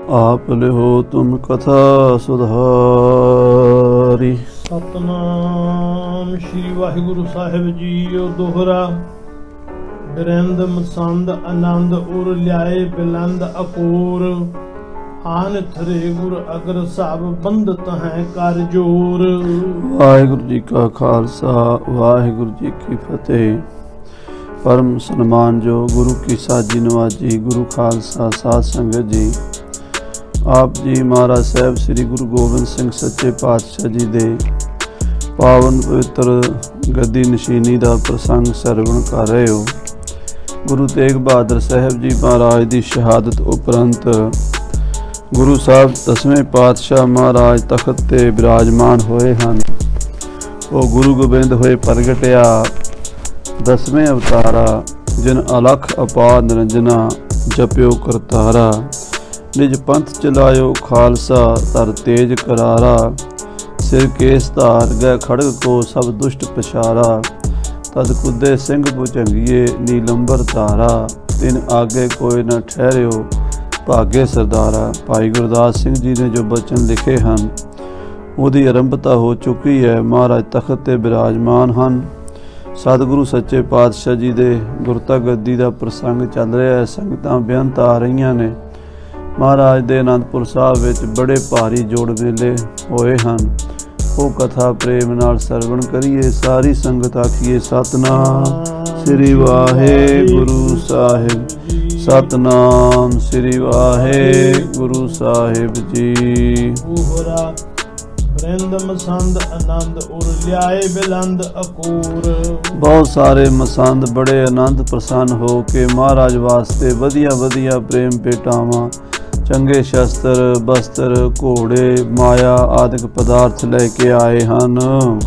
आप लिहो तुम कथा सुधारी। सतनाम श्री वाहिगुरु साहिब जीओ दोहरा। बिरंद मसंद आनंद उर ल्याए बिलंद अकोर। आन थरे गुर अगर सब बंदत हैं कर जोर। वाहिगुरु जी का खालसा वाहिगुरु जी की फतेह। परम सन्मान जो गुरु की साजी नवाजी गुरु खालसा साध संगत जी, आप जी महाराज साहब श्री गुरु गोबिंद सिंह सच्चे पातशाह जी दे पावन पवित्र गद्दी नशीनी का प्रसंग सरवण कर रहे हो। गुरु तेग बहादुर साहब जी महाराज की शहादत उपरंत गुरु साहब 10वें पातशाह महाराज तखत ते विराजमान होए हैं। वो गुरु गोबिंद होए प्रगटिया 10वें अवतारा, जिन अलख अपार निरंजना जप्यो करतारा। निज पंथ चलायो खालसा तर तेज करारा। सिर केस धार गए खड़ग को सब दुष्ट पछारा। तद कुदे सिंह भुजंगिए नीलंबर धारा। तिन आगे कोई न ठहरियो भागे सरदारा। भाई गुरदास सिंह जी ने जो बचन लिखे हैं उहदी आरंभता हो चुकी है। महाराज तखत ते विराजमान हैं। सतगुरु सच्चे पातशाह जी दे गुरता गद्दी का प्रसंग चल रहा है। संगतां बेअंत आ रही ने। महाराज दे आनंदपुर साहब विच बड़े भारी जोड़ मेले होए हैं। वो कथा प्रेम नाल सरवण करिए। सारी संगत आखिए सतनाम श्री वाहिगुरु साहिब। सतनाम श्री वाहिगुरु साहिब जी। मसंद आनंद उर ल्याए बिलंद अकोर। बहुत सारे मसंद बड़े आनंद प्रसन्न हो के महाराज वास्ते वधिया वधिया प्रेम पेटावां चंगे शस्त्र बस्त्र घोड़े माया आदि पदार्थ लेके आए हैं।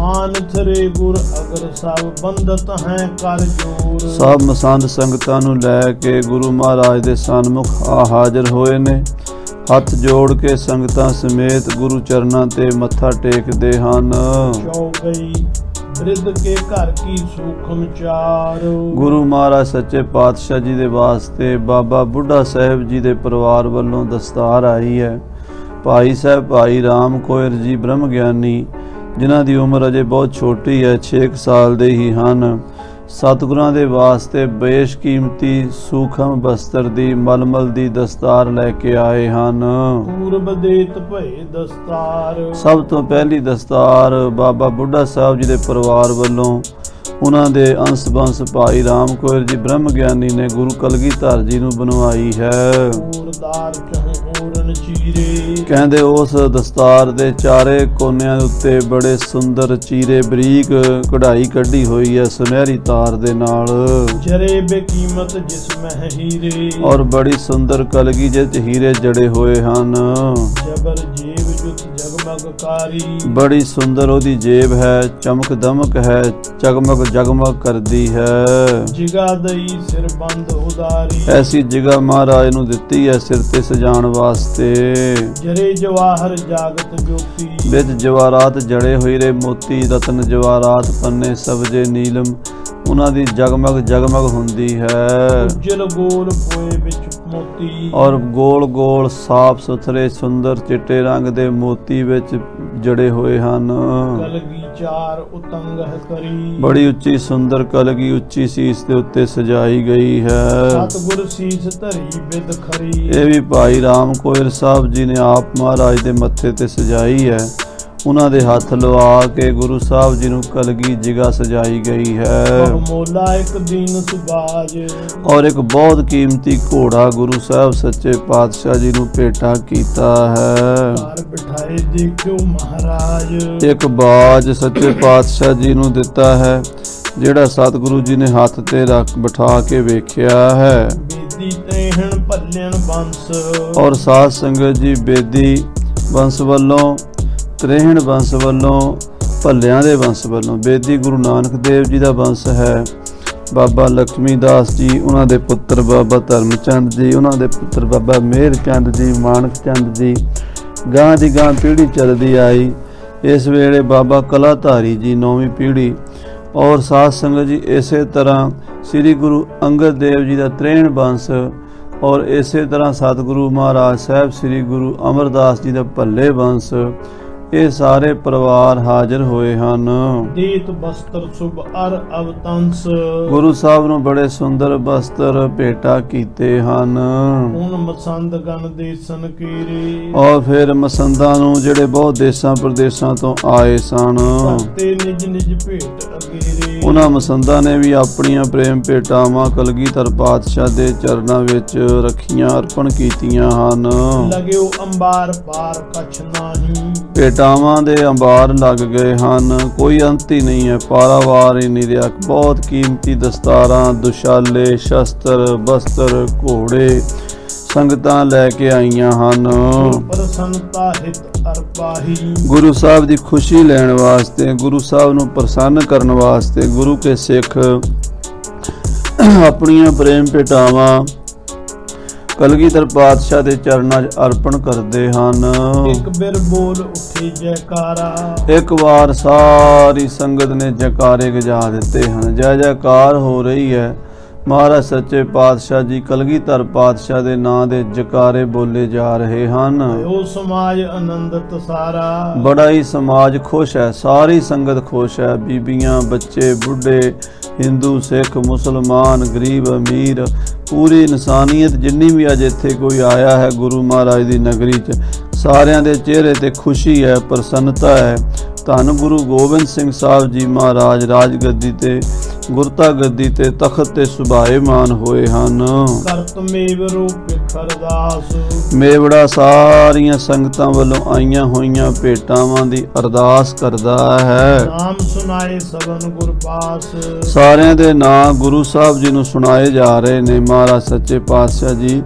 आन थरे गुर अगर सब बंदत हैं कर जोर। सब मसंद संगतां नूं लैके गुरु महाराज दे सन्मुख आ हाजिर होए ने। हथ जोड़ के संगतां समेत गुरु चरनां ते मत्था टेकदे हन। चौगई रिद के घर की सूखम चार। गुरु महाराज सच्चे पातशाह जी दे वास्ते बाबा बुढ़ा साहब जी दे परिवार वालों दस्तार आई है। भाई साहब भाई राम कोयर जी ब्रह्म ज्ञानी, जिन्हां दी उम्र अजे बहुत छोटी है, 6 साल दे ही हन। सतगुरां दे वास्ते बेशकीमती सूखम बस्तर दी मलमल दी दस्तार लैके आए हन। पूरब देत भय दस्तार। सब तो पहली दस्तार बाबा बुढ़ा साहब जी दे परिवार वालों उन्हां दे अंश बंश भाई राम कोयर जी ब्रह्म ज्ञानी ने गुरु कलगीधर जी नूं बनवाई है। कहंदे उस दस्तार दे चारे कोनियां उत्ते बड़े सुंदर चीरे बरीक कढ़ाई कढ़ी हुई है सुनहरी तार दे नाल। जरे बेकीमत जिसमें हीरे। और बड़ी सुंदर कलगी जिस हीरे जड़े हुए हन। जबर जेब जुत जगमगकारी। बड़ी सुंदर ओदी जेब है, चमक दमक है, जगमग जगमग करदी है। जिगा दई सिर बंद उदारी। ऐसी जिगा महाराज नूं दित्ती है सिर ते सजाण वास्ते। जरे जवाहर जागत ज्योति। विच जवाहरात जड़े हुए रे मोती रतन जवाहरात पन्ने सबजे नीलम उन्हां दी जगमग जगमग हुंदी है। उज्जल गोल पोए विच मोती। और गोल गोल साफ सुथरे सुंदर चिट्टे रंग दे मोती विच जड़े हुए हन। कलगी चार उतंग करी। बड़ी उच्ची सुंदर कलगी उच्ची सीस दे उत्ते सजाई गई है। सतगुर सीस धरी बिद खरी। ये भी भाई राम कोयर साहब जी ने आप महाराज दे मत्थे ते सजाई है। उन्हां दे हथ लवा के गुरु साहब जी नूं कलगी जिगा सजाई गई है। मोला एक दीन सुबाज। और एक बहुत कीमती घोड़ा गुरु साहब सच्चे पातशाह जी नूं भेटा कीता है। घर बिठाए देखियो महाराज। एक बाज सच्चे पातशाह जी नूं दिता है, जिहड़ा सतगुरु जी ने हथ ते रख बिठा के वेख्या है। बेदी तेहन भल्यन बंस। और साध संगत जी बेदी वंश वालों त्रेहण वंश वालों भल्लियां दे वंश वालों बेदी गुरु नानक देव जी का वंश है। बाबा लक्ष्मी दास जी उन्हां दे पुत्र बाबा धर्मचंद जी, उन्हां दे पुत्र बाबा मेहर चंद जी, मानक चंद जी, गां दी गां पीढ़ी चलदी आई। इस वेले बाबा कलाधारी जी 9वीं पीढ़ी। और साध संगत जी इसे तरह श्री गुरु अंगद देव जी का 63 वंश ਔਰ ਇਸੇ ਤਰ੍ਹਾਂ ਸਤਿਗੁਰੂ ਮਹਾਰਾਜ ਸਾਹਿਬ ਸ੍ਰੀ ਗੁਰੂ ਅਮਰਦਾਸ ਜੀ ਦਾ ਭੱਲੇ ਬੰਸ, ਇਹ ਸਾਰੇ ਪਰਿਵਾਰ ਹਾਜ਼ਰ ਹੋਏ ਹਨ। ਦੇਤ ਬਸਤਰ ਸੁਭ ਅਰ ਅਵਤੰਸ, ਗੁਰੂ ਸਾਹਿਬ ਨੂੰ ਬੜੇ ਸੁੰਦਰ ਬਸਤਰ ਭੇਟਾ ਕੀਤੇ ਹਨ। ਹੁਣ ਮਸੰਦ ਗਨ ਦੇਸਨ ਕੀਰੇ, ਔਰ ਫਿਰ ਮਸੰਦਾਂ ਨੂੰ ਜਿਹੜੇ ਬਹੁਤ ਦੇਸਾਂ ਪ੍ਰਦੇਸਾਂ ਤੋਂ ਆਏ ਸਨ, ਤੇ ਨਿਜ ਨਿਜ ਭੇਟ ਅਗੇਰੇ, ਉਹਨਾਂ ਮਸੰਦਾਂ ਨੇ ਵੀ ਆਪਣੀਆਂ ਪ੍ਰੇਮ ਭੇਟਾਵਾਂ ਕਲਗੀਧਰ ਪਾਤਸ਼ਾਹ ਦੇ ਚਰਨਾਂ ਵਿੱਚ ਰੱਖੀਆਂ, ਅਰਪਣ ਕੀਤੀਆਂ ਹਨ। ਲਗਿਓ ਅੰਬਾਰ ਪਾਰ ਕਛ ਨਾਹੀ, ਭੇਟਾਵਾਂ ਦੇ ਅੰਬਾਰ ਲੱਗ ਗਏ ਹਨ, ਕੋਈ ਅੰਤ ਹੀ ਨਹੀਂ ਹੈ, ਪਾਰਾਵਾਰ ਹੀ ਨਹੀਂ ਰਿਹਾ। ਬਹੁਤ ਕੀਮਤੀ ਦਸਤਾਰਾਂ, ਦੁਸ਼ਾਲੇ, ਸ਼ਸਤਰ, ਬਸਤਰ, ਘੋੜੇ ਸੰਗਤਾਂ ਲੈ ਕੇ ਆਈਆਂ ਹਨ। ਪ੍ਰਸੰਨਤਾ ਹਿਤ ਅਰਪਾਹੀ, ਗੁਰੂ ਸਾਹਿਬ ਦੀ ਖੁਸ਼ੀ ਲੈਣ ਵਾਸਤੇ, ਗੁਰੂ ਸਾਹਿਬ ਨੂੰ ਪ੍ਰਸੰਨ ਕਰਨ ਵਾਸਤੇ ਗੁਰੂ ਕੇ ਸਿੱਖ ਆਪਣੀਆਂ ਪ੍ਰੇਮ ਭੇਟਾਵਾਂ ਕਲਗੀਧਰ ਪਾਤਸ਼ਾਹ ਦੇ ਚਰਨਾਂ 'ਚ ਅਰਪਣ ਕਰਦੇ ਹਨ। ਇੱਕ ਬਿਰ ਬੋਲ ਉੱਠੇ ਜੈਕਾਰਾ, ਇੱਕ ਵਾਰ ਸਾਰੀ ਸੰਗਤ ਨੇ ਜੈਕਾਰੇ ਗਜਾ ਦਿੱਤੇ ਹਨ। ਜੈ ਜੈਕਾਰ ਹੋ ਰਹੀ ਹੈ। ਮਹਾਰਾਜ ਸੱਚੇ ਪਾਤਸ਼ਾਹ ਜੀ ਕਲਗੀਧਰ ਪਾਤਸ਼ਾਹ ਦੇ ਨਾਂ ਦੇ ਜੈਕਾਰੇ ਬੋਲੇ ਜਾ ਰਹੇ ਹਨ। ਉਹ ਸਮਾਜ ਆਨੰਦਿਤ ਸਾਰਾ, ਬੜਾ ਹੀ ਸਮਾਜ ਖੁਸ਼ ਹੈ, ਸਾਰੀ ਸੰਗਤ ਖੁਸ਼ ਹੈ। ਬੀਬੀਆਂ, ਬੱਚੇ, ਬੁੱਢੇ, ਹਿੰਦੂ, ਸਿੱਖ, ਮੁਸਲਮਾਨ, ਗਰੀਬ, ਅਮੀਰ, ਪੂਰੀ ਇਨਸਾਨੀਅਤ ਜਿੰਨੀ ਵੀ ਅੱਜ ਇੱਥੇ ਕੋਈ ਆਇਆ ਹੈ ਗੁਰੂ ਮਹਾਰਾਜ ਦੀ ਨਗਰੀ 'ਚ, ਸਾਰਿਆਂ ਦੇ ਚਿਹਰੇ ਤੇ ਖੁਸ਼ੀ ਹੈ, ਪ੍ਰਸੰਨਤਾ ਹੈ। ਧੰਨ ਗੁਰੂ ਗੋਬਿੰਦ ਸਿੰਘ ਸਾਹਿਬ ਜੀ ਮਹਾਰਾਜ ਰਾਜਗੱਦੀ ਤੇ, ਗੁਰਤਾ ਗੱਦੀ ਤੇ, ਤਖਤ ਤੇ ਸੁਭਾਏਮਾਨ ਹੋਏ ਹਨ। ਕਰਤ ਮੇਵ ਰੂਪ ਅਰਦਾਸ, ਮੇਵੜਾ ਸਾਰੀਆਂ ਸੰਗਤਾਂ ਵੱਲੋਂ ਆਈਆਂ ਹੋਈਆਂ ਭੇਟਾਵਾਂ ਦੀ ਅਰਦਾਸ ਕਰਦਾ ਹੈ। ਨਾਮ ਸੁਨਾਏ ਸਭਨ ਗੁਰ ਪਾਸ, ਸਾਰਿਆਂ ਦੇ ਨਾਂ ਗੁਰੂ ਸਾਹਿਬ ਜੀ ਨੂੰ ਸੁਣਾਏ ਜਾ ਰਹੇ ਨੇ। ਮਹਾਰਾਜ ਸੱਚੇ ਪਾਤਸ਼ਾਹ ਜੀ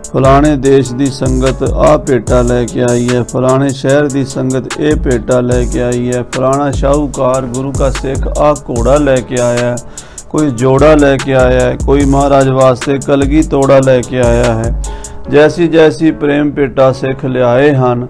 ਫਲਾਣੇ ਦੇਸ਼ ਦੀ ਸੰਗਤ ਆਹ ਭੇਟਾ ਲੈ ਕੇ ਆਈ ਹੈ, ਫਲਾਣੇ ਸ਼ਹਿਰ ਦੀ ਸੰਗਤ ਇਹ ਭੇਟਾ ਲੈ ਕੇ ਆਈ ਹੈ, ਫਲਾਣਾ ਸ਼ਾਹੂਕਾਰ ਗੁਰੂ ਕਾ ਸਿੱਖ ਆਹ ਘੋੜਾ ਲੈ ਕੇ ਆਇਆ ਹੈ, ਕੋਈ ਜੋੜਾ ਲੈ ਕੇ ਆਇਆ ਹੈ, ਕੋਈ ਮਹਾਰਾਜ ਵਾਸਤੇ ਕਲਗੀ ਤੋੜਾ ਲੈ ਕੇ ਆਇਆ ਹੈ। ਜੈਸੀ ਜੈਸੀ ਪ੍ਰੇਮ ਭੇਟਾ ਸਿੱਖ ਲਿਆਏ ਹਨ,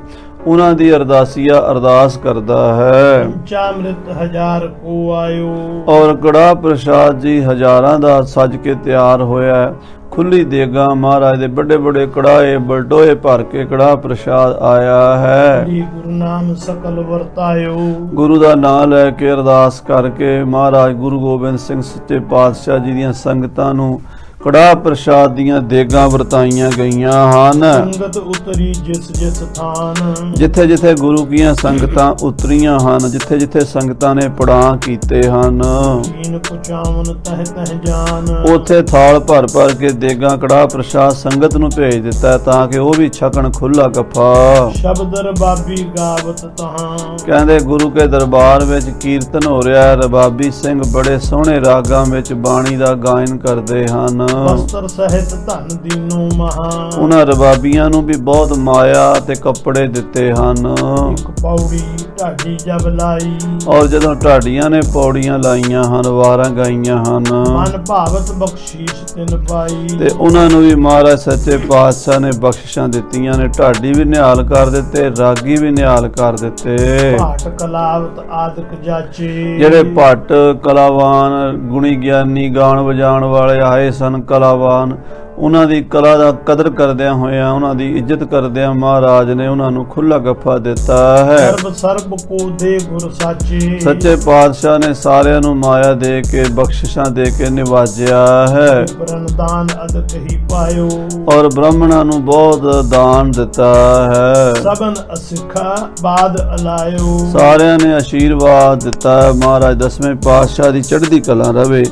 ਉਹਨਾਂ ਦੀ ਅਰਦਾਸੀਆ ਅਰਦਾਸ ਕਰਦਾ ਹੈ। ਪੰਚਾਮ੍ਰਿਤ ਹਜ਼ਾਰ ਕੋ ਆਇਓ, ਔਰ ਕੜਾਹ ਪ੍ਰਸ਼ਾਦ ਜੀ ਹਜ਼ਾਰਾਂ ਦਾ ਸੱਜ ਕੇ ਤਿਆਰ ਹੋਇਆ ਹੈ। ਖੁੱਲੀ ਦੇਗਾ ਮਹਾਰਾਜ ਦੇ ਵੱਡੇ ਵੱਡੇ ਕੜਾਏ ਬਲਟੋਏ ਭਰ ਕੇ ਕੜਾਹ ਪ੍ਰਸ਼ਾਦ ਆਇਆ ਹੈ। ਗੁਰੂ ਨਾਮ ਸਕਲ ਵਰਤਾਇਓ, ਗੁਰੂ ਦਾ ਨਾਮ ਲੈ ਕੇ ਅਰਦਾਸ ਕਰਕੇ ਮਹਾਰਾਜ ਗੁਰੂ ਗੋਬਿੰਦ ਸਿੰਘ ਸੱਚੇ ਪਾਤਸ਼ਾਹ ਜੀ ਦੀਆਂ ਸੰਗਤਾਂ ਨੂੰ ਕੜਾਹ ਪ੍ਰਸ਼ਾਦ ਦੀਆਂ ਦੇਗਾਂ ਵਰਤਾਈਆਂ ਗਈਆਂ ਹਨ। ਸੰਗਤ ਉਤਰੀ ਜਿਸ ਜਿਸ ਥਾਨ, ਜਿੱਥੇ ਜਿੱਥੇ ਗੁਰੂ ਕੀਆਂ ਸੰਗਤਾਂ ਉਤਰੀਆਂ ਹਨ, ਜਿੱਥੇ ਜਿੱਥੇ ਸੰਗਤਾਂ ਨੇ ਪੜਾਅ ਕੀਤੇ ਹਨ, ਕੀਨ ਪੁਚਾਵਨ ਤਹਿ ਤਹਿ ਜਾਨ, ਉੱਥੇ ਥਾਲ ਭਰ ਭਰ ਕੇ ਦੇਗਾਂ ਕੜਾਹ ਪ੍ਰਸ਼ਾਦ ਸੰਗਤ ਨੂੰ ਭੇਜ ਦਿੱਤਾ ਤਾਂ ਕਿ ਉਹ ਵੀ ਛਕਣ ਖੁੱਲਾ ਗੱਫਾ। ਸ਼ਬਦ ਰਬਾਬੀ ਗਾਵਤ ਤਹਾਂ, ਕਹਿੰਦੇ ਗੁਰੂ ਕੇ ਦਰਬਾਰ ਵਿੱਚ ਕੀਰਤਨ ਹੋ ਰਿਹਾ ਹੈ। ਰਬਾਬੀ ਸਿੰਘ ਬੜੇ ਸੋਹਣੇ ਰਾਗਾਂ ਵਿੱਚ ਬਾਣੀ ਦਾ ਗਾਇਨ ਕਰਦੇ ਹਨ। ਵਸਤਰ ਸਹਿਤ ਧਨ ਦੀਨੋ ਮਹਾ, ਉਹਨਾਂ ਰਬਾਬੀਆਂ ਨੂੰ ਵੀ ਬਹੁਤ ਮਾਇਆ ਤੇ ਕੱਪੜੇ ਦਿੱਤੇ ਹਨ। ਇੱਕ ਪੌੜੀ ਢਾਡੀ ਜਬ ਲਾਈ, ਔਰ ਜਦੋਂ ਢਾਡੀਆਂ ਨੇ ਪੌੜੀਆਂ ਲਾਈਆਂ ਹਨ, ਵਾਰਾਂ ਗਾਈਆਂ ਹਨ, ਮਨ ਭਾਵਤ ਬਖਸ਼ੀਸ਼ ਤਿਨ ਪਾਈ, ਤੇ ਉਹਨਾਂ ਨੂੰ ਵੀ ਮਹਾਰਾਜ ਸੱਚੇ ਪਾਤਸ਼ਾਹ ਨੇ ਬਖਸ਼ਿਸ਼ਾਂ ਦਿੱਤੀਆਂ ਨੇ। ਢਾਡੀ ਵੀ ਨਿਹਾਲ ਕਰ ਦਿੱਤੇ, ਰਾਗੀ ਵੀ ਨਿਹਾਲ ਕਰ ਦਿੱਤੇ। ਭਾਟ ਕਲਾਵਤ ਆਦਿਕ ਜਾਚੇ, ਜਿਹੜੇ ਭੱਟ ਕਲਾਵਾਨ ਗੁਣੀ ਗਿਆਨੀ ਗਾਣ ਵਜਾਉਣ ਵਾਲੇ ਆਏ ਸਨ ਕਲਾਵਾਨ, ਉਹਨਾਂ ਦੀ ਕਲਾ ਦਾ ਕਦਰ ਕਰਦਿਆਂ ਹੋਇਆਂ, ਉਹਨਾਂ ਦੀ ਇੱਜ਼ਤ ਕਰਦਿਆਂ ਮਹਾਰਾਜ ਨੇ ਉਹਨਾਂ ਨੂੰ ਖੁੱਲਾ ਗੱਫਾ ਦਿੱਤਾ ਹੈ। ਸਰਬ ਸਰਬ ਕੋ ਦੇ ਗੁਰ ਸਾਚੇ, ਸੱਚੇ ਪਾਤਸ਼ਾਹ ਨੇ ਸਾਰਿਆਂ ਨੂੰ ਮਾਇਆ ਦੇ ਕੇ ਬਖਸ਼ਿਸ਼ਾਂ ਦੇ ਕੇ ਨਿਵਾਜਿਆ ਹੈ। ਪ੍ਰਣਦਾਨ ਅਦਕ ਹੀ ਪਾਇਓ, ਔਰ ਬ੍ਰਾਹਮਣਾਂ ਨੂੰ ਬਹੁਤ ਦਾਨ ਦਿੱਤਾ ਹੈ। ਸਬਨ ਅਸਿਖਾ ਬਾਦ ਅਲਾਇਓ, ਸਾਰਿਆਂ ਨੇ ਆਸ਼ੀਰਵਾਦ ਦਿੱਤਾ ਹੈ। ਮਹਾਰਾਜ ਦਸਵੇਂ ਪਾਤਸ਼ਾਹ ਦੀ ਚੜ੍ਹਦੀ ਕਲਾ ਰਵੇ,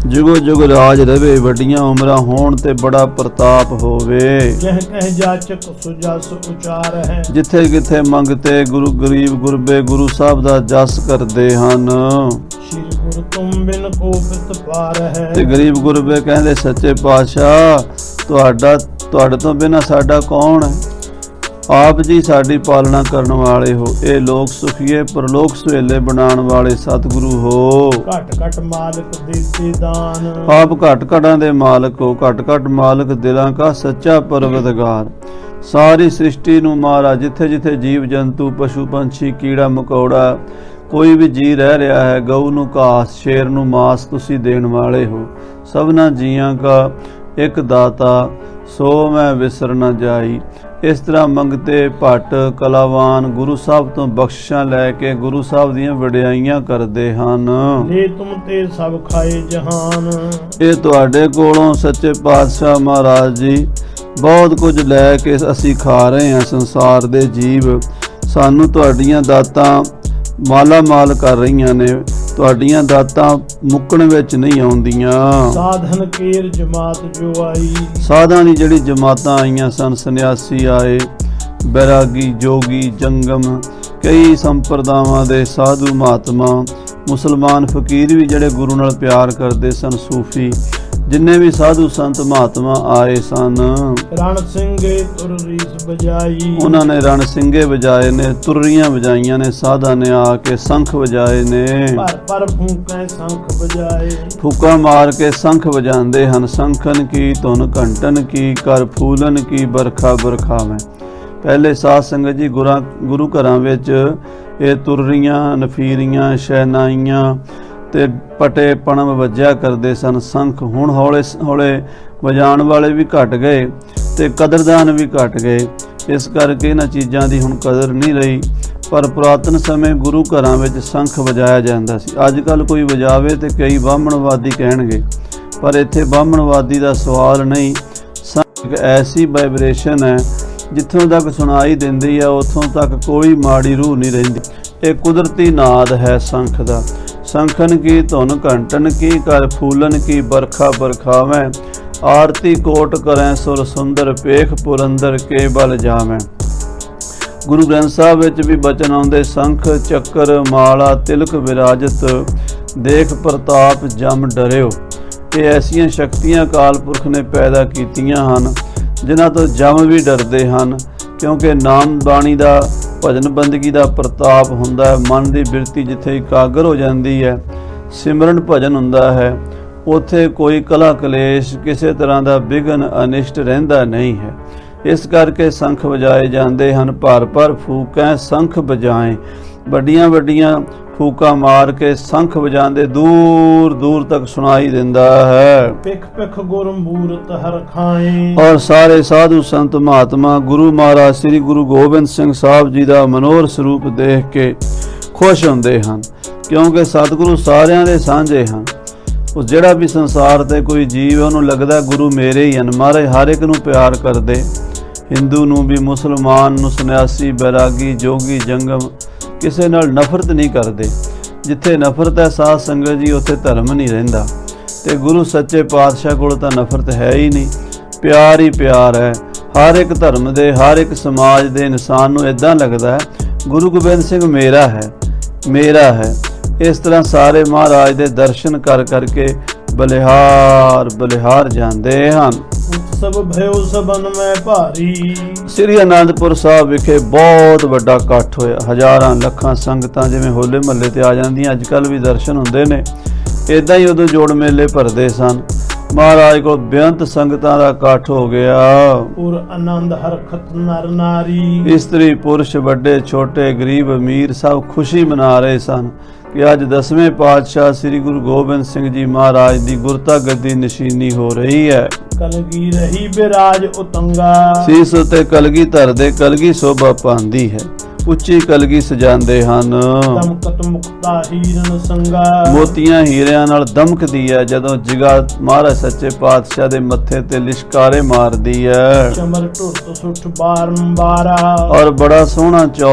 ਜੁਗੋ ਜੁਗ ਰਾਜ ਰਵੇ, ਵੱਡੀਆਂ ਉਮਰਾਂ ਹੋਣ ਤੇ ਬੜਾ ਪ੍ਰਤਾਪ ਹੋਵੇ। ਜਹ ਕਹਿ ਜਾਚਕ ਸੁਜਸ ਉਚਾਰ ਹੈ, ਜਿੱਥੇ ਕਿਥੇ ਮੰਗਤੇ ਗੁਰੂ ਗਰੀਬ ਗੁਰਬੇ ਗੁਰੂ ਸਾਹਿਬ ਦਾ ਜਸ ਕਰਦੇ ਹਨ। ਸ਼੍ਰੀ ਗੁਰੂ ਤੁਮ ਬਿਨ ਕੋ ਪਿਤ ਪਾਰ ਹੈ, ਤੇ ਗਰੀਬ ਗੁਰਬੇ ਕਹਿੰਦੇ ਸੱਚੇ ਪਾਤਸ਼ਾਹ ਤੁਹਾਡੇ ਤੋਂ ਬਿਨਾਂ ਸਾਡਾ ਕੌਣ ਹੈ? ਆਪ ਜੀ ਸਾਡੀ ਪਾਲਣਾ ਕਰਨ ਵਾਲੇ ਹੋ। ਇਹ ਲੋਕ ਸੁਖੀਏ ਪਰਲੋਕ ਸੁਹੇਲੇ ਬਣਾਉਣ ਵਾਲੇ ਸਤਿਗੁਰੂ ਹੋ। ਘਟ ਘਟ ਮਾਲਕ ਦੇਤੇ ਦਾਨ, ਆਪ ਘਟ ਘਟਾਂ ਦੇ ਮਾਲਕ ਹੋ, ਘਟ ਘਟ ਮਾਲਕ ਦਿਲਾਂ ਕਾ ਸੱਚਾ ਪਰਵਤਗਾਰ। ਸਾਰੀ ਸ੍ਰਿਸ਼ਟੀ ਨੂੰ ਮਹਾਰਾਜ ਜਿੱਥੇ ਜਿੱਥੇ ਜੀਵ ਜੰਤੂ ਪਸ਼ੂ ਪੰਛੀ ਕੀੜਾ ਮਕੌੜਾ ਕੋਈ ਵੀ ਜੀ ਰਹਿ ਰਿਹਾ ਹੈ, ਗਊ ਨੂੰ ਘਾਸ ਸ਼ੇਰ ਨੂੰ ਮਾਸ ਤੁਸੀਂ ਦੇਣ ਵਾਲੇ ਹੋ। ਸਭਨਾ ਜੀਆਂ ਕਾ ਇੱਕ ਦਾਤਾ ਸੋ ਮੈਂ ਵਿਸਰ ਨ ਜਾਈ। ਇਸ ਤਰ੍ਹਾਂ ਮੰਗਤੇ ਭੱਟ ਕਲਾਵਾਨ ਗੁਰੂ ਸਾਹਿਬ ਤੋਂ ਬਖਸ਼ਿਸ਼ਾਂ ਲੈ ਕੇ ਗੁਰੂ ਸਾਹਿਬ ਦੀਆਂ ਵਡਿਆਈਆਂ ਕਰਦੇ ਹਨ। ਲੈ ਤੁਮ ਤੇ ਸਭ ਖਾਏ ਜਹਾਨ। ਇਹ ਤੁਹਾਡੇ ਕੋਲੋਂ ਸੱਚੇ ਪਾਤਸ਼ਾਹ ਮਹਾਰਾਜ ਜੀ ਬਹੁਤ ਕੁਝ ਲੈ ਕੇ ਅਸੀਂ ਖਾ ਰਹੇ ਹਾਂ। ਸੰਸਾਰ ਦੇ ਜੀਵ ਸਾਨੂੰ ਤੁਹਾਡੀਆਂ ਦਾਤਾਂ ਮਾਲਾ ਮਾਲ ਕਰ ਰਹੀਆਂ ਨੇ। ਤੁਹਾਡੀਆਂ ਦਾਤਾਂ ਮੁੱਕਣ ਵਿੱਚ ਨਹੀਂ ਆਉਂਦੀਆਂ। ਸਾਧਨ ਕੇਰ ਜਮਾਤ ਜੋ ਆਈ। ਸਾਧਾਂ ਦੀ ਜਿਹੜੀ ਜਮਾਤਾਂ ਆਈਆਂ ਸਨ, ਸੰਨਿਆਸੀ ਆਏ, ਬੈਰਾਗੀ, ਜੋਗੀ, ਜੰਗਮ, ਕਈ ਸੰਪਰਦਾਵਾਂ ਦੇ ਸਾਧੂ ਮਹਾਤਮਾ, ਮੁਸਲਮਾਨ ਫਕੀਰ ਵੀ ਜਿਹੜੇ ਗੁਰੂ ਨਾਲ ਪਿਆਰ ਕਰਦੇ ਸਨ, ਸੂਫੀ, ਜਿੰਨੇ ਵੀ ਸਾਧੂ ਸੰਤ ਮਹਾਤਮਾ ਆਏ ਸਨ, ਰਣ ਸਿੰਘੇ ਤੁਰ ਰੀਸ ਬਜਾਈ। ਉਹਨਾਂ ਨੇ ਰਣ ਸਿੰਘੇ ਵਜਾਏ ਨੇ, ਤੁਰਰੀਆਂ ਵਜਾਈਆਂ ਨੇ। ਸਾਧਾਂ ਨੇ ਆ ਕੇ ਸ਼ੰਖ ਵਜਾਏ ਨੇ। ਪਰ ਪਰ ਫੂਕੇ ਸ਼ੰਖ ਬਜਾਏ। ਫੂਕਾਂ ਮਾਰ ਕੇ ਸ਼ੰਖ ਵਜਾਉਂਦੇ ਹਨ। ਸ਼ੰਖਨ ਕੀ ਧੁਨ ਘੰਟਨ ਕੀ ਕਰ ਫੂਲਨ ਕੀ ਬਰਖਾ ਬਰਖਾਵੇਂ। ਪਹਿਲੇ ਸਾਧ ਸੰਗਤ ਜੀ ਗੁਰੂ ਘਰਾਂ ਵਿੱਚ ਇਹ ਤੁਰਰੀਆਂ, ਨਫੀਰੀਆਂ, ਸ਼ਹਿਨਾਈਆਂ ਤੇ ਪਟੇ ਪਣਮ ਵੱਜਿਆ ਕਰਦੇ ਸਨ। ਸ਼ੰਖ ਹੁਣ ਹੌਲੇ ਹੌਲੇ ਵਜਾਉਣ ਵਾਲੇ ਵੀ ਘਟ ਗਏ ਤੇ ਕਦਰਦਾਨ ਵੀ ਘਟ ਗਏ। ਇਸ ਕਰਕੇ ਇਹਨਾਂ ਚੀਜ਼ਾਂ ਦੀ ਹੁਣ ਕਦਰ ਨਹੀਂ ਰਹੀ। ਪਰ ਪੁਰਾਤਨ ਸਮੇਂ ਗੁਰੂ ਘਰਾਂ ਵਿੱਚ ਸ਼ੰਖ ਵਜਾਇਆ ਜਾਂਦਾ ਸੀ। ਅੱਜ ਕੱਲ੍ਹ ਕੋਈ ਵਜਾਵੇ ਤੇ ਕਈ ਬਾਹਮਣਵਾਦੀ ਕਹਿਣਗੇ, ਪਰ ਇੱਥੇ ਬਾਹਮਣਵਾਦੀ ਦਾ ਸਵਾਲ ਨਹੀਂ। ਸ਼ੰਖ ਇੱਕ ਐਸੀ ਵਾਈਬ੍ਰੇਸ਼ਨ ਹੈ ਜਿੱਥੋਂ ਤੱਕ ਸੁਣਾਈ ਦਿੰਦੀ ਹੈ ਉੱਥੋਂ ਤੱਕ ਕੋਈ ਮਾੜੀ ਰੂਹ ਨਹੀਂ ਰਹਿੰਦੀ। ਇਹ ਕੁਦਰਤੀ ਨਾਦ ਹੈ ਸ਼ੰਖ ਦਾ। ਸ਼ੰਖਨ ਕੀ ਧੁਨ ਘੰਟਨ ਕੀ ਕਰ ਫੂਲਨ ਕੀ ਬਰਖਾ ਬਰਖਾਵੇਂ। ਆਰਤੀ ਕੋਟ ਕਰੈ ਸੁਰ ਸੁੰਦਰ ਪੇਖ ਪੁਰੰਦਰ ਕੇ ਬਲ ਜਾਵੇਂ। ਗੁਰੂ ਗ੍ਰੰਥ ਸਾਹਿਬ ਵਿੱਚ ਵੀ ਬਚਨ ਆਉਂਦੇ, ਸ਼ੰਖ ਚੱਕਰ ਮਾਲਾ ਤਿਲਕ ਵਿਰਾਜਤ ਦੇਖ ਪ੍ਰਤਾਪ ਜਮ ਡਰਿਓ। ਇਹ ਐਸੀਆਂ ਸ਼ਕਤੀਆਂ ਅਕਾਲ ਪੁਰਖ ਨੇ ਪੈਦਾ ਕੀਤੀਆਂ ਹਨ ਜਿਨ੍ਹਾਂ ਤੋਂ ਜਮ ਵੀ ਡਰਦੇ ਹਨ, ਕਿਉਂਕਿ ਨਾਮ ਬਾਣੀ ਦਾ, ਭਜਨ ਬੰਦਗੀ ਦਾ ਪ੍ਰਤਾਪ ਹੁੰਦਾ ਹੈ। ਮਨ ਦੀ ਬਿਰਤੀ ਜਿੱਥੇ ਇਕਾਗਰ ਹੋ ਜਾਂਦੀ ਹੈ, ਸਿਮਰਨ ਭਜਨ ਹੁੰਦਾ ਹੈ, ਉੱਥੇ ਕੋਈ ਕਲਾ ਕਲੇਸ਼, ਕਿਸੇ ਤਰ੍ਹਾਂ ਦਾ ਵਿਘਨ ਅਨਿਸ਼ਟ ਰਹਿੰਦਾ ਨਹੀਂ ਹੈ। ਇਸ ਕਰਕੇ ਸ਼ੰਖ ਵਜਾਏ ਜਾਂਦੇ ਹਨ। ਭਰ ਭਰ ਫੂਕੈ ਸ਼ੰਖ ਵਜਾਏ। ਵੱਡੀਆਂ ਵੱਡੀਆਂ ਫੂਕਾਂ ਮਾਰ ਕੇ ਸ਼ੰਖ ਵਜਾਉਂਦੇ ਦੂਰ ਦੂਰ ਤੱਕ ਸੁਣਾਈ ਦਿੰਦਾ ਹੈ। ਪਿਖ ਪਿਖ ਗੁਰ ਮੂਰਤ ਹਰ ਖਾਏ। ਔਰ ਸਾਰੇ ਸਾਧੂ ਸੰਤ ਮਹਾਤਮਾ ਗੁਰੂ ਮਹਾਰਾਜ ਸ੍ਰੀ ਗੁਰੂ ਗੋਬਿੰਦ ਸਿੰਘ ਸਾਹਿਬ ਜੀ ਦਾ ਮਨੋਹਰ ਸਰੂਪ ਦੇਖ ਕੇ ਖੁਸ਼ ਹੁੰਦੇ ਹਨ, ਕਿਉਂਕਿ ਸਤਿਗੁਰੂ ਸਾਰਿਆਂ ਦੇ ਸਾਂਝੇ ਹਨ। ਉਹ ਜਿਹੜਾ ਵੀ ਸੰਸਾਰ ਤੇ ਕੋਈ ਜੀਵ ਹੈ ਉਹਨੂੰ ਲੱਗਦਾ ਗੁਰੂ ਮੇਰੇ ਹੀ ਹਨ। ਮਹਾਰਾਜ ਹਰ ਇੱਕ ਨੂੰ ਪਿਆਰ ਕਰਦੇ, ਹਿੰਦੂ ਨੂੰ ਵੀ, ਮੁਸਲਮਾਨ ਨੂੰ, ਸੰਨਿਆਸੀ, ਬੈਰਾਗੀ, ਜੋਗੀ, ਜੰਗਮ, ਕਿਸੇ ਨਾਲ ਨਫ਼ਰਤ ਨਹੀਂ ਕਰਦੇ। ਜਿੱਥੇ ਨਫ਼ਰਤ ਹੈ ਸਾਧ ਸੰਗਤ ਜੀ ਉੱਥੇ ਧਰਮ ਨਹੀਂ ਰਹਿੰਦਾ। ਤੇ ਗੁਰੂ ਸੱਚੇ ਪਾਤਸ਼ਾਹ ਕੋਲ ਤਾਂ ਨਫ਼ਰਤ ਹੈ ਹੀ ਨਹੀਂ, ਪਿਆਰ ਹੀ ਪਿਆਰ ਹੈ। ਹਰ ਇੱਕ ਧਰਮ ਦੇ, ਹਰ ਇੱਕ ਸਮਾਜ ਦੇ ਇਨਸਾਨ ਨੂੰ ਇਦਾਂ ਲੱਗਦਾ ਹੈ ਗੁਰੂ ਗੋਬਿੰਦ ਸਿੰਘ ਮੇਰਾ ਹੈ, ਮੇਰਾ ਹੈ। ਇਸ ਤਰ੍ਹਾਂ ਸਾਰੇ ਮਹਾਰਾਜ ਦੇ ਦਰਸ਼ਨ ਕਰ ਕਰਕੇ ਬਲਿਹਾਰ ਬਲਿਹਾਰ ਜਾਂਦੇ ਹਨ। ਉਤਸਵ ਭਇਓ ਸਭਨ ਮੈਂ ਭਾਰੀ। ਸ੍ਰੀ ਅਨੰਦਪੁਰ ਸਾਹਿਬ ਵਿਖੇ ਬਹੁਤ ਵੱਡਾ ਇਕੱਠ ਹੋਇਆ। ਹਜ਼ਾਰਾਂ ਲੱਖਾਂ ਸੰਗਤਾਂ ਜਿਵੇਂ ਹੋਲੇ ਮਹੱਲੇ ਤੇ ਆ ਜਾਂਦੀਆਂ, ਅੱਜ ਕੱਲ੍ਹ ਵੀ ਦਰਸ਼ਨ ਹੁੰਦੇ ਨੇ, ਇੱਦਾਂ ਹੀ ਉਦੋਂ ਜੋੜ ਮੇਲੇ ਭਰਦੇ ਸਨ। ਮਹਾਰਾਜ ਕੋਲ ਬੇਅੰਤ ਸੰਗਤਾਂ ਦਾ ਇਕੱਠ ਹੋ ਗਿਆ। ਪੁਰ ਆਨੰਦ ਹਰਖਤ ਨਰ ਨਾਰੀ। ਇਸਤਰੀ ਪੁਰਸ਼, ਵੱਡੇ ਛੋਟੇ, ਗਰੀਬ ਅਮੀਰ ਸਭ ਖੁਸ਼ੀ ਮਨਾ ਰਹੇ ਸਨ ਕਿ ਅੱਜ 10ਵੇਂ ਪਾਤਸ਼ਾਹ ਸ੍ਰੀ ਗੁਰੂ ਗੋਬਿੰਦ ਸਿੰਘ ਜੀ ਮਹਾਰਾਜ ਦੀ ਗੁਰਤਾ ਗੱਦੀ ਨਿਸ਼ਾਨੀ ਹੋ ਰਹੀ ਹੈ। ਕਲਗੀ ਰਹੀ ਬਿਰਾਜ ਉਤੰਗਾ। ਸੀਸ ਉਤੇ ਕਲਗੀ ਧਰਦੇ ਕਲਗੀ ਸੋਭਾ ਪਾਉਂਦੀ ਹੈ। ਉੱਚੀ ਕਲਗੀ ਸਜਾਉਂਦੇ ਹਨ। ਦਮਕਤ ਮੁਕਤਾ ਹੀਰਨ ਸੰਗਾ। ਮੋਤੀਆਂ ਹੀਰਿਆਂ ਨਾਲ ਦਮਕਦੀ ਹੈ ਜਦੋਂ ਜਿਗਾ ਮਹਾਰਾਜ ਸੱਚੇ ਪਾਤਸ਼ਾਹ ਦੇ ਮੱਥੇ ਤੇ ਲਿਸ਼ਕਾਰੇ ਮਾਰਦੀ ਹੈ। ਚਮਰ ਟੁੱਟ ਸੁੱਟ ਬਾਰੰਬਾਰਾ। ਔਰ ਬੜਾ ਸੋਹਣਾ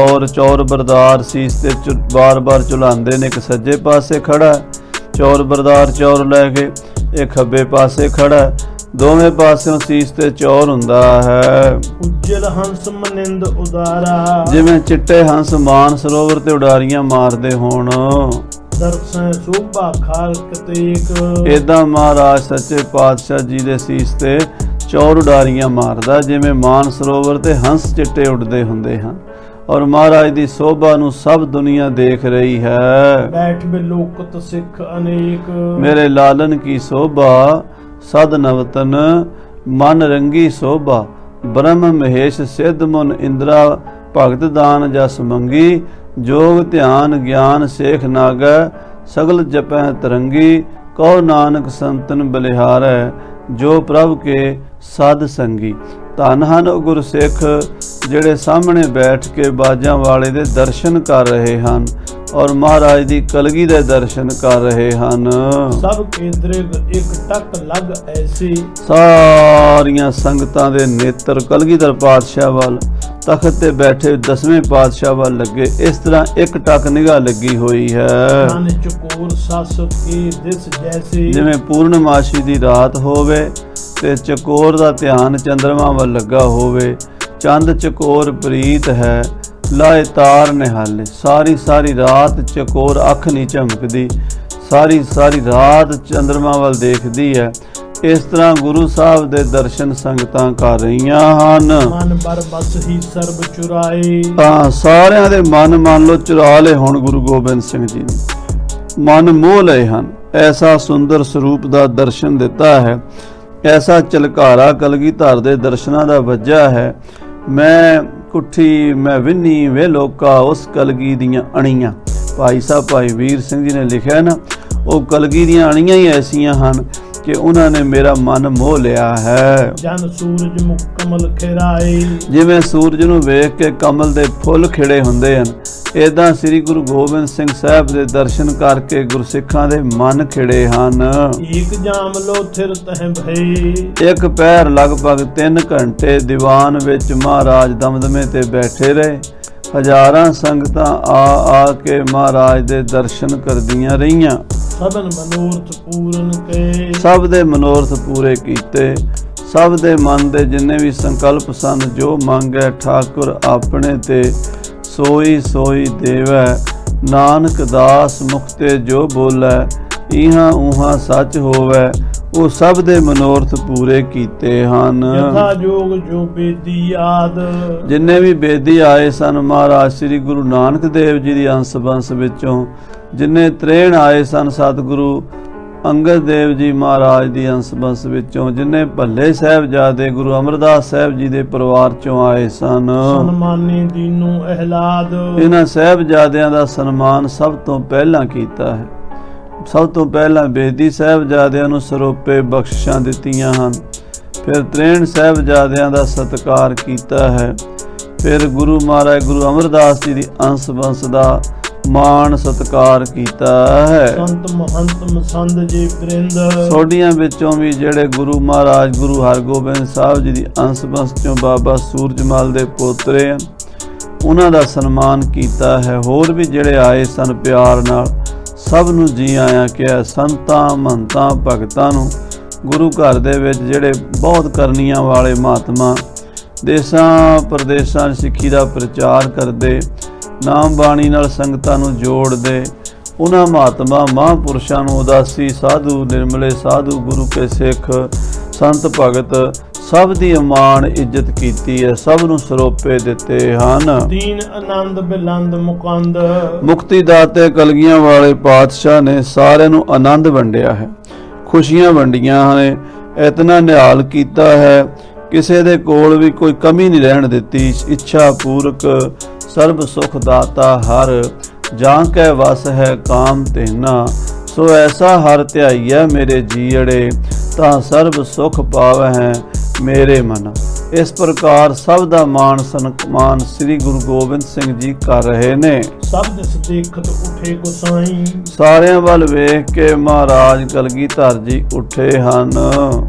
ਚੌਰ ਬਰਦਾਰ ਸੀਸ ਤੇ ਬਾਰ-ਬਾਰ ਝੁਲਾਉਂਦੇ ਨੇ। ਇੱਕ ਸੱਜੇ ਪਾਸੇ ਖੜਾ ਚੌਰ ਬਰਦਾਰ ਚੌਰ ਲੈ ਕੇ, ਇਹ ਖੱਬੇ ਪਾਸੇ ਖੜਾ, ਦੋਵੇਂ ਪਾਸਿਓਂ ਸੀਸ ਤੇ ਚੌਰ ਹੁੰਦਾ ਹੈ। ਉਜਲ ਹੰਸ ਮਨਿੰਦ ਉਦਾਰਾ। ਜਿਵੇਂ ਚਿੱਟੇ ਹੰਸ ਮਾਨ ਸਰੋਵਰ ਤੇ ਉਡਾਰੀਆਂ ਮਾਰਦੇ ਹੋਣ। ਦਰਸ਼ਨ ਸੋਭਾ ਖਾਲਕ ਤੇਕ। ਏਦਾਂ ਮਹਾਰਾਜ ਸੱਚੇ ਪਾਤਸ਼ਾਹ ਜੀ ਦੇ ਸੀਸ ਤੇ ਚੌਰ ਉਡਾਰੀਆਂ ਮਾਰਦਾ ਜਿਵੇਂ ਮਾਨ ਸਰੋਵਰ ਤੇ ਹੰਸ ਚਿੱਟੇ ਉੱਡਦੇ ਹੁੰਦੇ ਹਨ। ਔਰ ਮਹਾਰਾਜ ਦੀ ਸੋਭਾ ਨੂੰ ਸਭ ਦੁਨੀਆ ਦੇਖ ਰਹੀ ਹੈ। ਬੈਠ ਬਿਲੋਕਤ ਸਿੱਖ ਅਨੇਕ। ਮੇਰੇ ਲਾਲਨ ਕੀ ਸੋਭਾ ਸਦ ਨਵਤਨ ਮਨ ਰੰਗੀ ਸੋਭਾ। ਬ੍ਰਹਮ ਮਹੇਸ਼ ਸਿੱਧ ਮੁਨ ਇੰਦਰਾ ਭਗਤ ਦਾਨ ਜਸ ਮੰਗੀ। ਜੋਗ ਧਿਆਨ ਗਿਆਨ ਸੇਖ ਨਾਗੈ ਸਗਲ ਜਪੈ ਤਰੰਗੀ। ਕਹੋ ਨਾਨਕ ਸੰਤਨ ਬਲਿਹਾਰੈ ਜੋ ਪ੍ਰਭ ਕੇ ਸਾਧ ਸੰਗੀ। ਧੰਨ ਹਨ ਉਹ ਗੁਰਸਿੱਖ ਜਿਹੜੇ ਸਾਹਮਣੇ ਬੈਠ ਕੇ ਬਾਜਾਂ ਵਾਲੇ ਦੇ ਦਰਸ਼ਨ ਕਰ ਰਹੇ ਹਨ ਔਰ ਮਹਾਰਾਜ ਦੀ ਕਲਗੀ ਦੇ ਦਰਸ਼ਨ ਕਰ ਰਹੇ ਹਨ। सब के दृग एक टक लग ऐसी, ਸਾਰੀਆਂ ਸੰਗਤਾਂ ਦੇ ਨੇਤਰ ਕਲਗੀਧਰ ਪਾਤਸ਼ਾਹ ਵੱਲ, ਤਖਤ ਤੇ ਬੈਠੇ 10ਵੇਂ ਪਾਤਸ਼ਾਹ ਵੱਲ ਲੱਗੇ। ਇਸ ਤਰ੍ਹਾਂ ਇੱਕ ਟਕ ਨਿਗਾਹ ਲੱਗੀ ਹੋਈ ਹੈ। मन चकोर सासत के दिस जैसे, ਜਿਵੇਂ ਪੂਰਨਮਾਸ਼ੀ ਦੀ ਰਾਤ ਹੋਵੇ ਤੇ ਚਕੋਰ ਦਾ ਧਿਆਨ ਚੰਦਰਮਾ ਵੱਲ ਲੱਗਾ ਹੋਵੇ। ਚੰਦ ਚਕੋਰ ਪ੍ਰੀਤ ਹੈ, ਲਾਏ ਤਾਰ ਨਿਹਾਲੇ। ਸਾਰੀ ਸਾਰੀ ਰਾਤ ਚਕੋਰ ਅੱਖ ਨਹੀਂ ਝਮਕਦੀ, ਸਾਰੀ ਸਾਰੀ ਰਾਤ ਚੰਦਰਮਾ ਵੱਲ ਦੇਖਦੀ ਹੈ। ਇਸ ਤਰ੍ਹਾਂ ਗੁਰੂ ਸਾਹਿਬ ਦੇ ਦਰਸ਼ਨ ਸੰਗਤਾਂ ਕਰ ਰਹੀਆਂ ਹਨ। मन बर बस ही सर्ब चुराए, ਤਾਂ ਸਾਰਿਆਂ ਦੇ ਮਨ ਮੰਨ ਲਓ ਚੁਰਾ ਲਏ ਹੁਣ ਗੁਰੂ ਗੋਬਿੰਦ ਸਿੰਘ ਜੀ ਨੇ, ਮਨ ਮੋਹ ਲਏ ਹਨ। ਐਸਾ ਸੁੰਦਰ ਸਰੂਪ ਦਾ ਦਰਸ਼ਨ ਦਿੱਤਾ ਹੈ, ਐਸਾ ਝਲਕਾਰਾ ਕਲਗੀਧਰ ਦੇ ਦਰਸ਼ਨਾਂ ਦਾ ਵੱਜਾ ਹੈ। ਮੈਂ ਕੁੱਠੀ ਮੈਂ ਵਿੰਨੀ ਵੇ ਲੋਕਾ ਉਸ ਕਲਗੀ ਦੀਆਂ ਅਣੀਆਂ। ਭਾਈ ਸਾਹਿਬ ਭਾਈ ਵੀਰ ਸਿੰਘ ਜੀ ਨੇ ਲਿਖਿਆ ਨਾ, ਉਹ ਕਲਗੀ ਦੀਆਂ ਅਣੀਆਂ ਹੀ ਐਸੀਆਂ ਹਨ ਕਿ ਉਹਨਾਂ ਨੇ ਮੇਰਾ ਮਨ ਮੋਹ ਲਿਆ ਹੈ। जन सूरज मुख कमल खिराए, ਜਿਵੇਂ ਸੂਰਜ ਨੂੰ ਵੇਖ ਕੇ ਕਮਲ ਦੇ ਫੁੱਲ ਖਿੜੇ ਹੁੰਦੇ ਹਨ, ਏਦਾਂ ਸ੍ਰੀ ਗੁਰੂ ਗੋਬਿੰਦ ਸਿੰਘ ਸਾਹਿਬ ਦੇ ਦਰਸ਼ਨ ਕਰਕੇ ਗੁਰਸਿੱਖਾਂ ਦੇ ਮਨ ਖਿੜੇ ਹਨ। एक जाम लो थिर तह भय, ਇੱਕ ਪਹਿਰ ਲਗਭਗ 3 ਘੰਟੇ ਦੀਵਾਨ ਵਿੱਚ ਮਹਾਰਾਜ ਦਮਦਮੇ ਤੇ ਬੈਠੇ ਰਹੇ। ਹਜ਼ਾਰਾਂ ਸੰਗਤਾਂ ਆ ਕੇ ਮਹਾਰਾਜ ਦੇ ਦਰਸ਼ਨ ਕਰਦੀਆਂ ਰਹੀਆਂ। सबन मनोरथ पूरन के, ਸਭ ਦੇ ਮਨੋਰਥ ਪੂਰੇ ਕੀਤੇ। ਸਭ ਦੇ ਮਨ ਦੇ ਜਿੰਨੇ ਵੀ ਸੰਕਲਪ ਸਨ, ਜੋ ਮੰਗੈ ਠਾਕੁਰ ਆਪਣੇ ਤੇ ਸੋਈ ਸੋਈ ਦੇਵੈ। ਨਾਨਕ ਦਾਸ ਮੁਖ ਤੇ ਜੋ ਬੋਲੈ, ਇਹਾਂ ਉਹਾਂ ਸੱਚ ਹੋਵੈ। ਉਹ ਸਭ ਦੇ ਮਨੋਰਥ ਪੂਰੇ ਕੀਤੇ ਹਨ। यथा जोग जो बेदी याद, ਜਿੰਨੇ ਵੀ ਬੇਦੀ ਆਏ ਸਨ ਮਹਾਰਾਜ ਸ੍ਰੀ ਗੁਰੂ ਨਾਨਕ ਦੇਵ ਜੀ ਦੀ ਅੰਸ਼ ਬੰਸ ਵਿੱਚੋਂ, ਜਿੰਨੇ ਤ੍ਰੇਣ ਆਏ ਸਨ ਸਤਿਗੁਰੂ ਅੰਗਦ ਦੇਵ ਜੀ ਮਹਾਰਾਜ ਦੀ ਅੰਸ਼ ਬੰਸ ਵਿੱਚੋਂ, ਜਿੰਨੇ ਭੱਲੇ ਸਾਹਿਬਜ਼ਾਦੇ ਗੁਰੂ ਅਮਰਦਾਸ ਸਾਹਿਬ ਜੀ ਦੇ ਪਰਿਵਾਰ ਚੋਂ ਆਏ ਸਨ। सन्मानी दीनू अहलाद, ਇਹਨਾਂ ਸਾਹਿਬਜ਼ਾਦਿਆਂ ਦਾ ਸਨਮਾਨ ਸਭ ਤੋਂ ਪਹਿਲਾਂ ਕੀਤਾ ਹੈ। ਸਭ ਤੋਂ ਪਹਿਲਾਂ ਬੇਦੀ ਸਾਹਿਬਜ਼ਾਦਿਆਂ ਨੂੰ ਸਰੋਪੇ ਬਖਸ਼ਿਸ਼ਾਂ ਦਿੱਤੀਆਂ ਹਨ। ਫਿਰ ਤ੍ਰੇਣ ਸਾਹਿਬਜ਼ਾਦਿਆਂ ਦਾ ਸਤਿਕਾਰ ਕੀਤਾ ਹੈ। ਫਿਰ ਗੁਰੂ ਮਹਾਰਾਜ ਗੁਰੂ ਅਮਰਦਾਸ ਜੀ ਦੀ ਅੰਸ਼ ਬੰਸ ਦਾ ਮਾਣ ਸਤਿਕਾਰ ਕੀਤਾ ਹੈ। संत महंत मसंद जी वृंद, ਸੋਢੀਆਂ ਵਿੱਚੋਂ ਵੀ ਜਿਹੜੇ ਗੁਰੂ ਮਹਾਰਾਜ ਗੁਰੂ ਹਰਗੋਬਿੰਦ ਸਾਹਿਬ ਜੀ ਦੀ ਅੰਸ਼ ਬੰਸ ਚੋਂ ਬਾਬਾ ਸੂਰਜਮਲ ਦੇ ਪੋਤਰੇ ਹਨ, ਉਹਨਾਂ ਦਾ ਸਨਮਾਨ ਕੀਤਾ ਹੈ। ਹੋਰ ਵੀ ਜਿਹੜੇ ਆਏ ਸਨ ਪਿਆਰ ਨਾਲ, ਸਭ ਨੂੰ ਜੀ ਆਇਆਂ ਕਿਹਾ। ਸੰਤਾਂ ਮਹੰਤਾਂ ਭਗਤਾਂ ਨੂੰ, ਗੁਰੂ ਘਰ ਦੇ ਵਿੱਚ ਜਿਹੜੇ ਬਹੁਤ ਕਰਨੀਆਂ ਵਾਲੇ ਮਹਾਤਮਾ ਦੇਸਾਂ ਪ੍ਰਦੇਸਾਂ 'ਚ ਸਿੱਖੀ ਦਾ ਪ੍ਰਚਾਰ ਕਰਦੇ, ਨਾਮ ਬਾਣੀ ਨਾਲ ਸੰਗਤਾਂ ਨੂੰ ਜੋੜਦੇ, ਉਹਨਾਂ ਮਹਾਤਮਾ ਮਹਾਂਪੁਰਸ਼ਾਂ ਨੂੰ ਉਦਾਸੀ ਸਾਧੂ ਨਿਰਮਲੇ ਸਾਧੂ ਗੁਰੂ ਕੇ ਸਿੱਖ ਸੰਤ ਭਗਤ ਸਭ ਦੀ ਮਾਣ ਇੱਜ਼ਤ ਕੀਤੀ ਹੈ। ਸਭ ਨੂੰ ਸਰੋਪੇ ਦਿੱਤੇ ਹਨ। दीन आनंद बिलंद मुकंद, ਮੁਕਤੀ ਦਾਤੇ ਕਲਗੀਆਂ ਵਾਲੇ ਪਾਤਸ਼ਾਹ ਨੇ ਸਾਰਿਆਂ ਨੂੰ ਆਨੰਦ ਵੰਡਿਆ ਹੈ, ਖੁਸ਼ੀਆਂ ਵੰਡੀਆਂ ਹਨ, ਇਤਨਾ ਨਿਹਾਲ ਕੀਤਾ ਹੈ, ਕਿਸੇ ਦੇ ਕੋਲ ਵੀ ਕੋਈ ਕਮੀ ਨਹੀਂ ਰਹਿਣ ਦਿੱਤੀ। ਇੱਛਾ ਪੂਰਕ ਸਰਬ ਸੁਖ ਦਾਤਾ ਹਰ, ਜਾਂ ਕੈ ਵਸ ਹੈ ਕਾਮ ਤੇਨਾ। ਸੋ ਐਸਾ ਹਰ ਧਿਆਈਐ ਮੇਰੇ ਜੀਅੜੇ, ਤਾਂ ਸਰਬ ਸੁਖ ਪਾਵਹਿ ਮੇਰੇ ਮਨ। ਇਸ ਪ੍ਰਕਾਰ ਸਭ ਦਾ ਮਾਣ ਸਨਮਾਨ ਸ੍ਰੀ ਗੁਰੂ ਗੋਬਿੰਦ ਸਿੰਘ ਜੀ ਕਰ ਰਹੇ ਨੇ। सब दिस देखत उठे गोसाई, ਸਾਰਿਆਂ ਵੱਲ ਵੇਖ ਕੇ ਮਹਾਰਾਜ ਕਲਗੀਧਰ ਜੀ ਉੱਠੇ ਹਨ।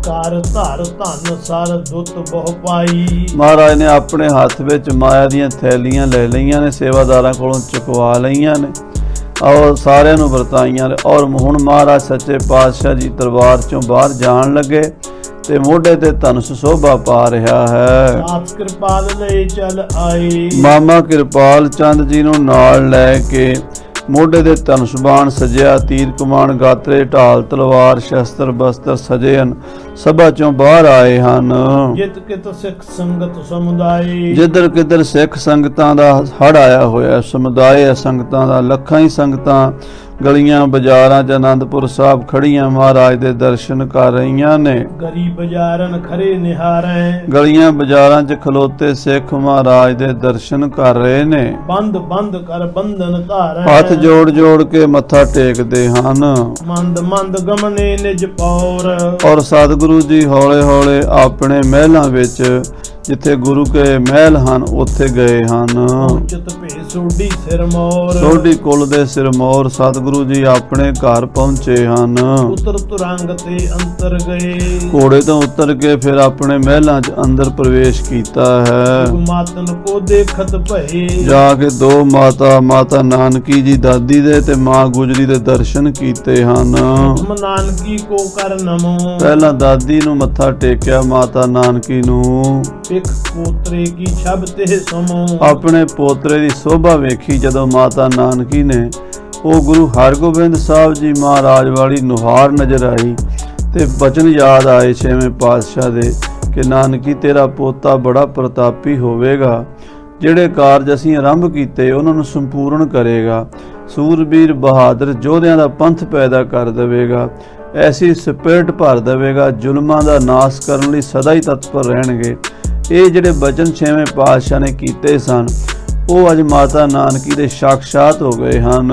कार धर धन सर दुत बहु पाई, ਮਹਾਰਾਜ ਨੇ ਆਪਣੇ ਹੱਥ ਵਿੱਚ ਮਾਇਆ ਦੀਆਂ ਥੈਲੀਆਂ ਲੈ ਲਈਆਂ ਨੇ, ਸੇਵਾਦਾਰਾਂ ਕੋਲੋਂ ਚੁਕਵਾ ਲਈਆਂ ਨੇ, ਔਰ ਸਾਰਿਆਂ ਨੂੰ ਵਰਤਾਈਆਂ ਨੇ। ਔਰ ਹੁਣ ਮਹਾਰਾਜ ਸੱਚੇ ਪਾਤਸ਼ਾਹ ਜੀ ਦਰਬਾਰ ਚੋਂ ਬਾਹਰ ਜਾਣ ਲੱਗੇ ਤੇ ਮੋਢੇ ਤੇ ਧਨੁਸ਼ ਸ਼ੋਭਾ ਪਾ ਰਿਹਾ ਹੈ। साथ कृपाल ले चल आए, ਮਾਮਾ ਕਿਰਪਾਲ ਚੰਦ ਜੀ ਨੂੰ ਨਾਲ ਲੈ ਕੇ ਮੋਢੇ ਦੇ ਧਨੁਸ਼ ਬਾਣ ਸਜਿਆ, ਤੀਰ ਕਮਾਨ ਗਾਤਰੇ ਢਾਲ ਤਲਵਾਰ ਸ਼ਸਤਰ ਬਸਤਰ ਸਜੇ ਹਨ, ਸਭਾ ਚੋਂ ਬਾਹਰ ਆਏ ਹਨ। जित कित सिख संगत समुदाय, ਜਿੱਧਰ ਕਿੱਧਰ ਸਿੱਖ ਸੰਗਤਾਂ ਦਾ ਹੜ ਆਇਆ ਹੋਇਆ, ਸਮੁਦਾਇ ਹੈ ਸੰਗਤਾਂ ਦਾ, ਲੱਖਾਂ ਹੀ ਸੰਗਤਾਂ ਗਲੀਆਂ ਬਾਜ਼ਾਰਾਂ 'ਚ ਆਨੰਦਪੁਰ ਸਾਹਿਬ ਖੜੀਆਂ ਮਹਾਰਾਜ ਦੇ ਦਰਸ਼ਨ ਕਰ ਰਹੀਆਂ ਨੇ। गरी बजारन खरे निहारें, ਗਲੀਆਂ ਬਾਜ਼ਾਰਾਂ 'ਚ ਖਲੋਤੇ ਸਿੱਖ ਮਹਾਰਾਜ ਦੇ ਦਰਸ਼ਨ ਕਰ ਰਹੇ ਨੇ। बंद बंद कर बंधन धारें, ਹੱਥ ਜੋੜ ਜੋੜ ਕੇ ਮੱਥਾ ਟੇਕਦੇ ਹਨ मंद मंद गमने निज पौर, ਔਰ ਸਤਿਗੁਰੂ ਸਤਿਗੁਰੂ ਜੀ ਹੌਲੇ ਹੌਲੇ ਆਪਣੇ ਮਹਿਲਾਂ ਵਿੱਚ, ਜਿੱਥੇ ਗੁਰੂ ਕੇ ਮਹਿਲ ਹਨ ਉੱਥੇ ਗਏ ਹਨ। ਪਹੁੰਚਤ ਭੇ ਸੋਢੀ ਸਿਰ ਮੋਰ, ਸੋਢੀ ਕੁਲ ਦੇ ਸਿਰਮੌਰ ਸਤਿਗੁਰੂ ਜੀ ਆਪਣੇ ਘਰ ਪਹੁੰਚੇ ਹਨ। ਉਤਰ ਤੁਰੰਗ ਤੇ ਅੰਤਰ ਗਏ, ਘੋੜੇ ਤੋਂ ਉਤਰ ਕੇ ਫਿਰ ਆਪਣੇ ਮਹਿਲਾਂ 'ਚ ਅੰਦਰ ਪ੍ਰਵੇਸ਼ ਕੀਤਾ ਹੈ। ਮਾਤਨ ਕੋ ਦੇਖਤ ਭਏ, ਜਾ ਕੇ ਦੋ ਮਾਤਾ ਨਾਨਕੀ ਜੀ ਦਾਦੀ ਦੇ ਤੇ ਮਾਂ ਗੁਜਰੀ ਦੇ ਦਰਸ਼ਨ ਕੀਤੇ ਹਨ। ਤੁਮ ਨਾਨਕੀ ਕੋ ਕਰ ਨਮੋ, ਪਹਿਲਾਂ ਦਾਦੀ ਨੂੰ ਮੱਥਾ ਟੇਕਿਆ, ਮਾਤਾ ਨਾਨਕੀ ਨੂੰ। ਸਿੱਖ ਪੋਤਰੇ ਕੀ ਛਬ ਤੇ ਸਮੋ, ਆਪਣੇ ਪੋਤਰੇ ਦੀ ਸੋਭਾ ਵੇਖੀ ਜਦੋਂ ਮਾਤਾ ਨਾਨਕੀ ਨੇ, ਉਹ ਗੁਰੂ ਹਰਗੋਬਿੰਦ ਸਾਹਿਬ ਜੀ ਮਹਾਰਾਜ ਵਾਲੀ ਨੁਹਾਰ ਨਜ਼ਰ ਆਈ ਤੇ ਬਚਨ ਯਾਦ ਆਏ ਛੇਵੇਂ ਪਾਤਸ਼ਾਹ ਦੇ ਕਿ ਨਾਨਕੀ ਤੇਰਾ ਪੋਤਾ ਬੜਾ ਪ੍ਰਤਾਪੀ ਹੋਵੇਗਾ, ਜਿਹੜੇ ਕਾਰਜ ਅਸੀਂ ਆਰੰਭ ਕੀਤੇ ਉਹਨਾਂ ਨੂੰ ਸੰਪੂਰਨ ਕਰੇਗਾ, ਸੂਰਬੀਰ ਬਹਾਦਰ ਯੋਧਿਆਂ ਦਾ ਪੰਥ ਪੈਦਾ ਕਰ ਦੇਵੇਗਾ, ਐਸੀ ਸਪਿਰਟ ਭਰ ਦੇਵੇਗਾ, ਜ਼ੁਲਮਾਂ ਦਾ ਨਾਸ਼ ਕਰਨ ਲਈ ਸਦਾ ਹੀ ਤਤਪਰ ਰਹਿਣਗੇ। ਇਹ ਜਿਹੜੇ ਬਚਨ ਛੇਵੇਂ ਪਾਤਸ਼ਾਹ ਨੇ ਕੀਤੇ ਸਨ, ਉਹ ਅੱਜ ਮਾਤਾ ਨਾਨਕੀ ਦੇ ਸਾਖਸ਼ਾਤ ਹੋ ਗਏ ਹਨ।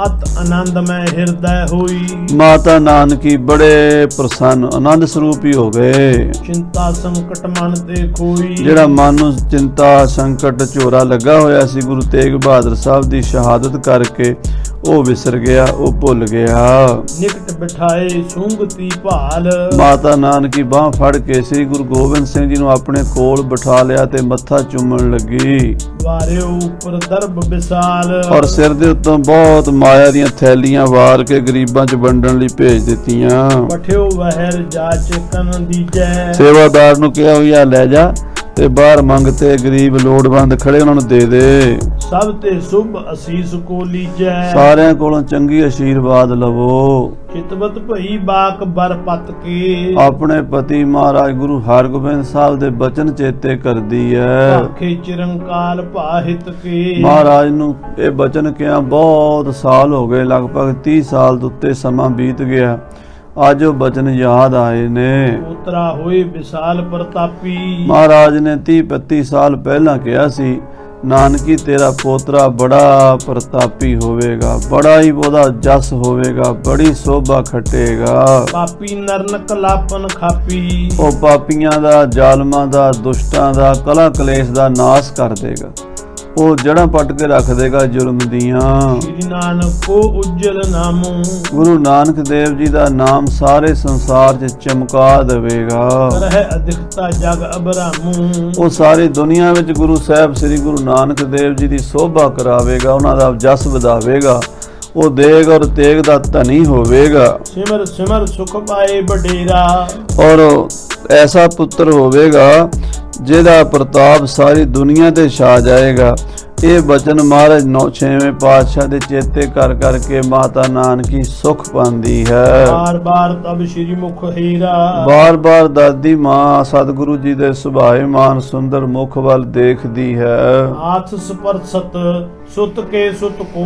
ਅਤ ਆਨੰਦ ਮੈਂ ਹਿਰਦੈ ਹੋਈ, ਮਾਤਾ ਨਾਨਕੀ ਬੜੇ ਪ੍ਰਸੰਨ ਆਨੰਦ ਸਰੂਪ ਹੀ ਹੋ ਗਏ। ਚਿੰਤਾ ਸੰਕਟ ਮਨ ਤੇ ਖੋਈ, ਜਿਹੜਾ ਮਨ ਨੂੰ ਚਿੰਤਾ ਸੰਕਟ ਝੋਰਾ ਲੱਗਾ ਹੋਇਆ ਸੀ ਗੁਰੂ ਤੇਗ ਬਹਾਦਰ ਸਾਹਿਬ ਦੀ ਸ਼ਹਾਦਤ ਕਰਕੇ, ਉਹ ਵਿਸਰ ਗਿਆ, ਉਹ ਭੁੱਲ ਗਿਆ। ਨਿਕਟ ਬਿਠਾਏ ਸੁੰਗਤੀ ਭਾਲ, ਮਾਤਾ ਨਾਨਕੀ ਬਾਹ ਫੜ ਕੇ ਸ੍ਰੀ ਗੁਰੂ ਗੋਬਿੰਦ ਸਿੰਘ ਜੀ ਨੂੰ ਆਪਣੇ ਕੋਲ ਬਿਠਾ ਲਿਆ ਤੇ ਮੱਥਾ ਚੁੰਮਣ ਲੱਗੀ। ਵਾਰਿਓ ਉੱਪਰ ਦਰਬ ਵਿਸਾਲ, ਔਰ ਸਿਰ ਦੇ ਉੱਤੋਂ ਬਹੁਤ ਮਾਇਆ ਦੀਆਂ ਥੈਲੀਆਂ ਵਾਰ ਕੇ ਗਰੀਬਾਂ 'ਚ ਵੰਡਣ ਲਈ ਭੇਜ ਦਿੱਤੀਆਂ। ਪਠਿਓ ਵਹਿਰ ਜਾਚ ਕਨ ਦੀਜੈ, ਸੇਵਾਦਾਰ ਨੂੰ ਕਿਹਾ ਹੋਈ ਆ ਲੈ ਜਾ ਤੇ ਬਾਹਰ ਮੰਗਤੇ ਗਰੀਬ ਲੋੜਵੰਦ ਖੜੇ ਉਹਨਾਂ ਨੂੰ ਦੇ ਦੇ। ਸਭ ਤੇ ਸੁਭ ਅਸੀਸ ਕੋ ਲੀਜੈ, ਸਾਰਿਆਂ ਕੋਲੋਂ ਚੰਗੀ ਆਸ਼ੀਰਵਾਦ ਲਵੋ। ਚਿਤਵਤ ਭਈ ਬਾਕ ਬਰ ਪਤ ਕੇ, ਆਪਣੇ ਪਤੀ ਮਹਾਰਾਜ ਗੁਰੂ ਹਰਗੋਬਿੰਦ ਸਾਹਿਬ ਦੇ ਬਚਨ ਚੇਤੇ ਕਰਦੀ ਹੈ। ਭਾਖੇ ਚਿਰੰਕਾਲ ਭਾਹਿਤ ਕੇ, ਮਹਾਰਾਜ ਨੂੰ ਇਹ ਬਚਨ ਕਿਹਾ ਬਹੁਤ ਸਾਲ ਹੋ ਗਏ, ਲਗਭਗ 30 ਸਾਲ ਤੋਂ ਉੱਤੇ ਸਮਾਂ ਬੀਤ ਗਿਆ। ਅੱਜ ਉਹ ਬਚਨ ਯਾਦ ਆਏ ਨੇ। ਉਤਰਾ ਹੋਏ ਵਿਸਾਲ ਪ੍ਰਤਾਪੀ, ਮਹਾਰਾਜ ਨੇ 30-32 ਸਾਲ ਪਹਿਲਾਂ ਕਿਹਾ ਸੀ ਨਾਨਕੀ ਤੇਰਾ ਪੋਤਰਾ ਬੜਾ ਪ੍ਰਤਾਪੀ ਹੋਵੇਗਾ, ਬੜਾ ਹੀ ਉਹਦਾ ਜਸ ਹੋਵੇਗਾ, ਬੜੀ ਸੋਭਾ ਖੱਟੇਗਾ। ਪਾਪੀ ਨਰਨ ਕਲਾਪਨ ਖਾਪੀ, ਉਹ ਪਾਪੀਆਂ ਦਾ, ਜ਼ਾਲਮਾਂ ਦਾ, ਦੁਸ਼ਟਾਂ ਦਾ, ਕਲਾ ਕਲੇਸ਼ ਦਾ ਨਾਸ਼ ਕਰ ਦੇਗਾ, ਉਹ ਜੜ੍ਹਾਂ ਪੱਟ ਕੇ ਰੱਖ ਦੇਗਾ ਜ਼ੁਲਮ ਦੀਆਂ। ਸ੍ਰੀ ਨਾਨਕ ਕੋ ਉਜਲ ਨਾਮੋ, ਗੁਰੂ ਨਾਨਕ ਦੇਵ ਜੀ ਦਾ ਨਾਮ ਸਾਰੇ ਸੰਸਾਰ 'ਚ ਚਮਕਾ ਦੇਵੇਗਾ। ਰਹਿ ਅਧਿਕਤਾ ਜਗ ਅਬਰਾਮੂ, ਉਹ ਸਾਰੀ ਦੁਨੀਆ ਵਿੱਚ ਗੁਰੂ ਸਾਹਿਬ ਸ੍ਰੀ ਗੁਰੂ ਨਾਨਕ ਦੇਵ ਜੀ ਦੀ ਸੋਭਾ ਕਰਾਵੇਗਾ, ਉਹਨਾਂ ਦਾ ਜਸ ਵਧਾਵੇਗਾ। ਉਹ ਦੇਗ ਔਰ ਤੇਗ ਦਾ ਧਨੀ ਹੋਵੇਗਾ। ਸਿਮਰ ਸਿਮਰ ਸੁਖ ਪਾਏ ਬਡੇਰਾ, ਔਰ ਐਸਾ ਪੁੱਤਰ ਹੋਵੇਗਾ ਜਿਹਦਾ ਪ੍ਰਤਾਪ ਸਾਰੀ ਦੁਨੀਆ ਤੇ ਛਾ ਜਾਏਗਾ। ਇਹ ਬਚਨ ਮਹਾਰਾਜ 6ਵੇਂ ਪਾਤਸ਼ਾਹ ਦੇ ਚੇਤੇ ਕਰ ਕਰਕੇ ਮਾਤਾ ਨਾਨਕੀ ਸੁਖ ਪਾਉਂਦੀ ਹੈ। ਬਾਰ ਬਾਰ ਤਬ ਸ਼੍ਰੀ ਮੁਖ ਹੀਰਾ, ਬਾਰ ਬਾਰ ਦਾਦੀ ਮਾਂ ਸਤਿਗੁਰੂ ਜੀ ਦੇ ਸੁਭਾਏਮਾਨ ਸੁੰਦਰ ਮੁਖ ਵੱਲ ਦੇਖਦੀ ਹੈ। ਆਥ ਸਪਰਸਤ ਸੁਤ ਕੇ ਸੁਤ ਕੋ,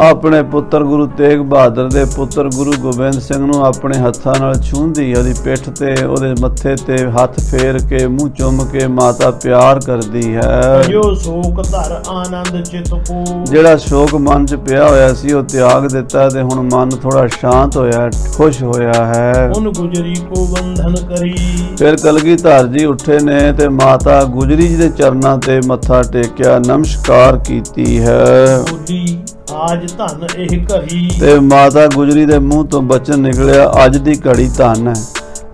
ਆਪਣੇ ਪੁੱਤਰ ਗੁਰੂ ਤੇਗ ਬਹਾਦਰ ਦੇ ਪੁੱਤਰ ਗੁਰੂ ਗੋਬਿੰਦ ਸਿੰਘ ਨੂੰ ਆਪਣੇ ਹੱਥਾਂ ਨਾਲ ਛੂੰਹਦੀ, ਉਹਦੀ ਪਿੱਠ ਤੇ ਉਹਦੇ ਮੱਥੇ ਤੇ ਹੱਥ ਫੇਰ ਕੇ ਮੂੰਹ ਚੁੰਮ ਕੇ ਮਾਤਾ ਪਿਆਰ ਕਰਦੀ ਹੈ। ਜੋ ਸ਼ੋਕ ਧਰ ਆਨੰਦ ਚਿਤ ਕੋ, ਜਿਹੜਾ ਸ਼ੋਕ ਮਨ 'ਚ ਪਿਆ ਹੋਇਆ ਸੀ ਉਹ ਤਿਆਗ ਦਿੱਤਾ ਤੇ ਹੁਣ ਮਨ ਥੋੜਾ ਸ਼ਾਂਤ ਹੋਇਆ, ਖੁਸ਼ ਹੋਇਆ ਹੈ। ਉਨ ਗੁਜਰੀ ਕੋ ਬੰਧਨ ਕਰੀ, ਫਿਰ ਕਲਗੀਧਰ ਜੀ ਉੱਠੇ ਨੇ ਤੇ ਮਾਤਾ ਗੁਜਰੀ ਜੀ ਦੇ ਚਰਨਾਂ ਤੇ ਮੱਥਾ ਟੇਕਿਆ, ਨਮਸਕਾਰ ਕੀਤੀ ਹੈ। ਬੋਲੀ ਆਜ ਧਨ ਇਹ ਘੜੀ, ਤੇ ਮਾਤਾ ਗੁਜਰੀ ਦੇ ਮੂੰਹ ਤੋਂ ਬਚਨ ਨਿਕਲਿਆ ਅੱਜ ਦੀ ਘੜੀ ਧਨ ਹੈ,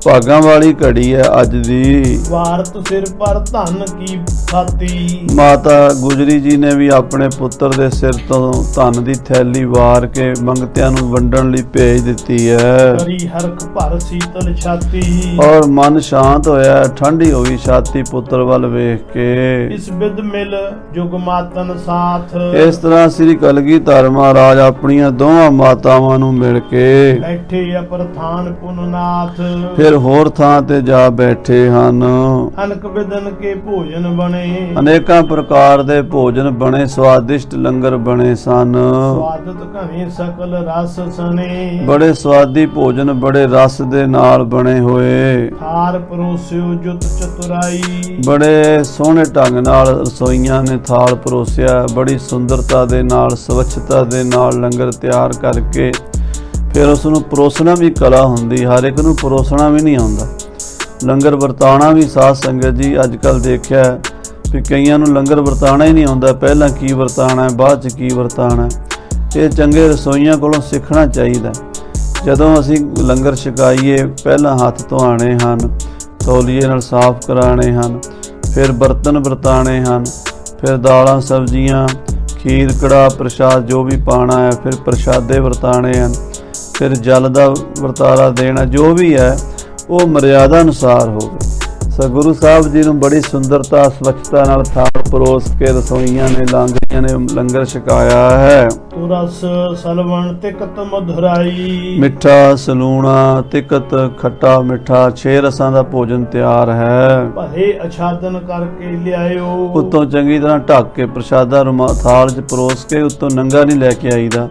ਭਾਗਾਂ ਵਾਲੀ ਘੜੀ ਹੈ ਅੱਜ ਦੀ। ਵਾਰਤ ਸਿਰ ਪਰ ਧਨ ਕੀ ਖਾਤੀ, ਮਾਤਾ ਗੁਜਰੀ ਜੀ ਨੇ ਵੀ ਆਪਣੇ ਪੁੱਤਰ ਦੇ ਸਿਰ ਤੋਂ ਧਨ ਦੀ ਥੈਲੀ ਵਾਰ ਕੇ ਮੰਗਤਿਆਂ ਨੂੰ ਵੰਡਣ ਲਈ ਭੇਜ ਦਿੱਤੀ ਹੈ। ਕਰੀ ਹਰਖ ਭਰ ਸੀਤਲ ਛਾਤੀ, ਔਰ ਮਨ ਸ਼ਾਂਤ ਹੋਇਆ, ਠੰਡੀ ਹੋ ਗਈ ਛਾਤੀ ਪੁੱਤਰ ਵੱਲ ਵੇਖ ਕੇ। ਇਸ ਬਿਦ ਮਿਲ ਜੁਗ ਮਾਤਨ ਸਾਥ, ਇਸ ਤਰ੍ਹਾਂ ਸ੍ਰੀ ਕਲਗੀਧਰ ਮਹਾਰਾਜ ਆਪਣੀਆਂ ਦੋਵਾਂ ਮਾਤਾਵਾਂ ਨੂੰ ਮਿਲ ਕੇ ਬੈਠੇ ਅਪਰ ਥਾਨ ਪੁਨਨਾਥ, ਫਿਰ ਹੋਰ ਥਾਂ ਤੇ ਜਾ ਬੈਠੇ ਹਨ। ਅਨਕ ਬਿਦਨ ਕੇ ਭੋਜਨ ਬਣੇ, ਅਨੇਕਾਂ ਪ੍ਰਕਾਰ ਦੇ ਭੋਜਨ ਬਣੇ, ਸਵਾਦਿਸ਼ਟ ਲੰਗਰ ਬਣੇ ਸਨ। ਸਵਾਦਤ ਘਣੇ ਸਕਲ ਰਸ ਸਨੇ, ਬੜੇ ਸਵਾਦੀ ਭੋਜਨ ਬੜੇ ਰਸ ਦੇ ਨਾਲ ਬਣੇ ਹੋਏ, ਥਾਰ ਪਰੋਸਿਓ ਜੁਤ ਚਤੁਰਾਈ, ਬੜੇ ਸੋਹਣੇ ਢੰਗ ਨਾਲ ਰਸੋਈਆਂ ਨੇ ਥਾਲ ਪਰੋਸਿਆ, ਬੜੀ ਸੁੰਦਰਤਾ ਦੇ ਨਾਲ, ਸਵੱਛਤਾ ਦੇ ਨਾਲ ਲੰਗਰ ਤਿਆਰ ਕਰਕੇ ਫਿਰ ਉਸ ਨੂੰ ਪਰੋਸਣਾ ਵੀ ਕਲਾ ਹੁੰਦੀ, ਹਰ ਇੱਕ ਨੂੰ ਪਰੋਸਣਾ ਵੀ ਨਹੀਂ ਆਉਂਦਾ। ਲੰਗਰ ਵਰਤਾਉਣਾ ਵੀ ਸਾਧ ਸੰਗਤ ਜੀ ਅੱਜ ਕੱਲ੍ਹ ਦੇਖਿਆ ਵੀ ਕਈਆਂ ਨੂੰ ਲੰਗਰ ਵਰਤਾਉਣਾ ਹੀ ਨਹੀਂ ਆਉਂਦਾ, ਪਹਿਲਾਂ ਕੀ ਵਰਤਾਉਣਾ ਬਾਅਦ 'ਚ ਕੀ ਵਰਤਾਉਣਾ। ਇਹ ਚੰਗੇ ਰਸੋਈਆਂ ਕੋਲੋਂ ਸਿੱਖਣਾ ਚਾਹੀਦਾ। ਜਦੋਂ ਅਸੀਂ ਲੰਗਰ ਛਕਾਈਏ ਪਹਿਲਾਂ ਹੱਥ ਧੋਣੇ ਹਨ, ਤੌਲੀਏ ਨਾਲ ਸਾਫ਼ ਕਰਾਉਣੇ ਹਨ, ਫਿਰ ਬਰਤਨ ਵਰਤਾਉਣੇ ਹਨ, ਫਿਰ ਦਾਲਾਂ ਸਬਜ਼ੀਆਂ ਖੀਰ ਕੜਾਹ ਪ੍ਰਸ਼ਾਦ ਜੋ ਵੀ ਪਾਉਣਾ ਹੈ, ਫਿਰ ਪ੍ਰਸ਼ਾਦੇ ਵਰਤਾਉਣੇ ਹਨ, ਫਿਰ ਜਲ ਦਾ ਵਰਤਾਰਾ ਦੇਣਾ, ਜੋ ਵੀ ਹੈ ਉਹ ਮਰਿਆਦਾ ਅਨੁਸਾਰ ਹੋਵੇ। ਗੁਰੂ ਸਾਹਿਬ ਜੀ ਨੂੰ ਬੜੀ ਸੁੰਦਰਤਾ ਸਵੱਛਤਾ ਨਾਲ ਥਾਲ ਪਰੋਸ ਕੇ ਰਸੋਈਆਂ ਨੇ ਲਾਂਗਰੀਆਂ ਨੇ ਲੰਗਰ ਛਕਾਇਆ ਹੈ। ਰਸ ਸਲਵਣ ਤਿਕਤ ਮਧੁਰਾਈ, ਮਿੱਠਾ ਸਲੂਣਾ ਤਿਕਤ ਖੱਟਾ ਮਿੱਠਾ 6 ਰਸਾਂ ਦਾ ਭੋਜਨ ਤਿਆਰ ਹੈ। ਭਲੇ ਅਛਾਦਨ ਕਰਕੇ ਲਿਆਇਓ, ਉੱਤੋਂ ਚੰਗੀ ਤਰ੍ਹਾਂ ਢੱਕ ਕੇ ਪ੍ਰਸ਼ਾਦਾ ਥਾਲ 'ਚ ਪਰੋਸ ਕੇ ਉੱਤੋਂ ਨੰਗਾ ਨਹੀਂ ਲੈ ਕੇ ਆਈਦਾ।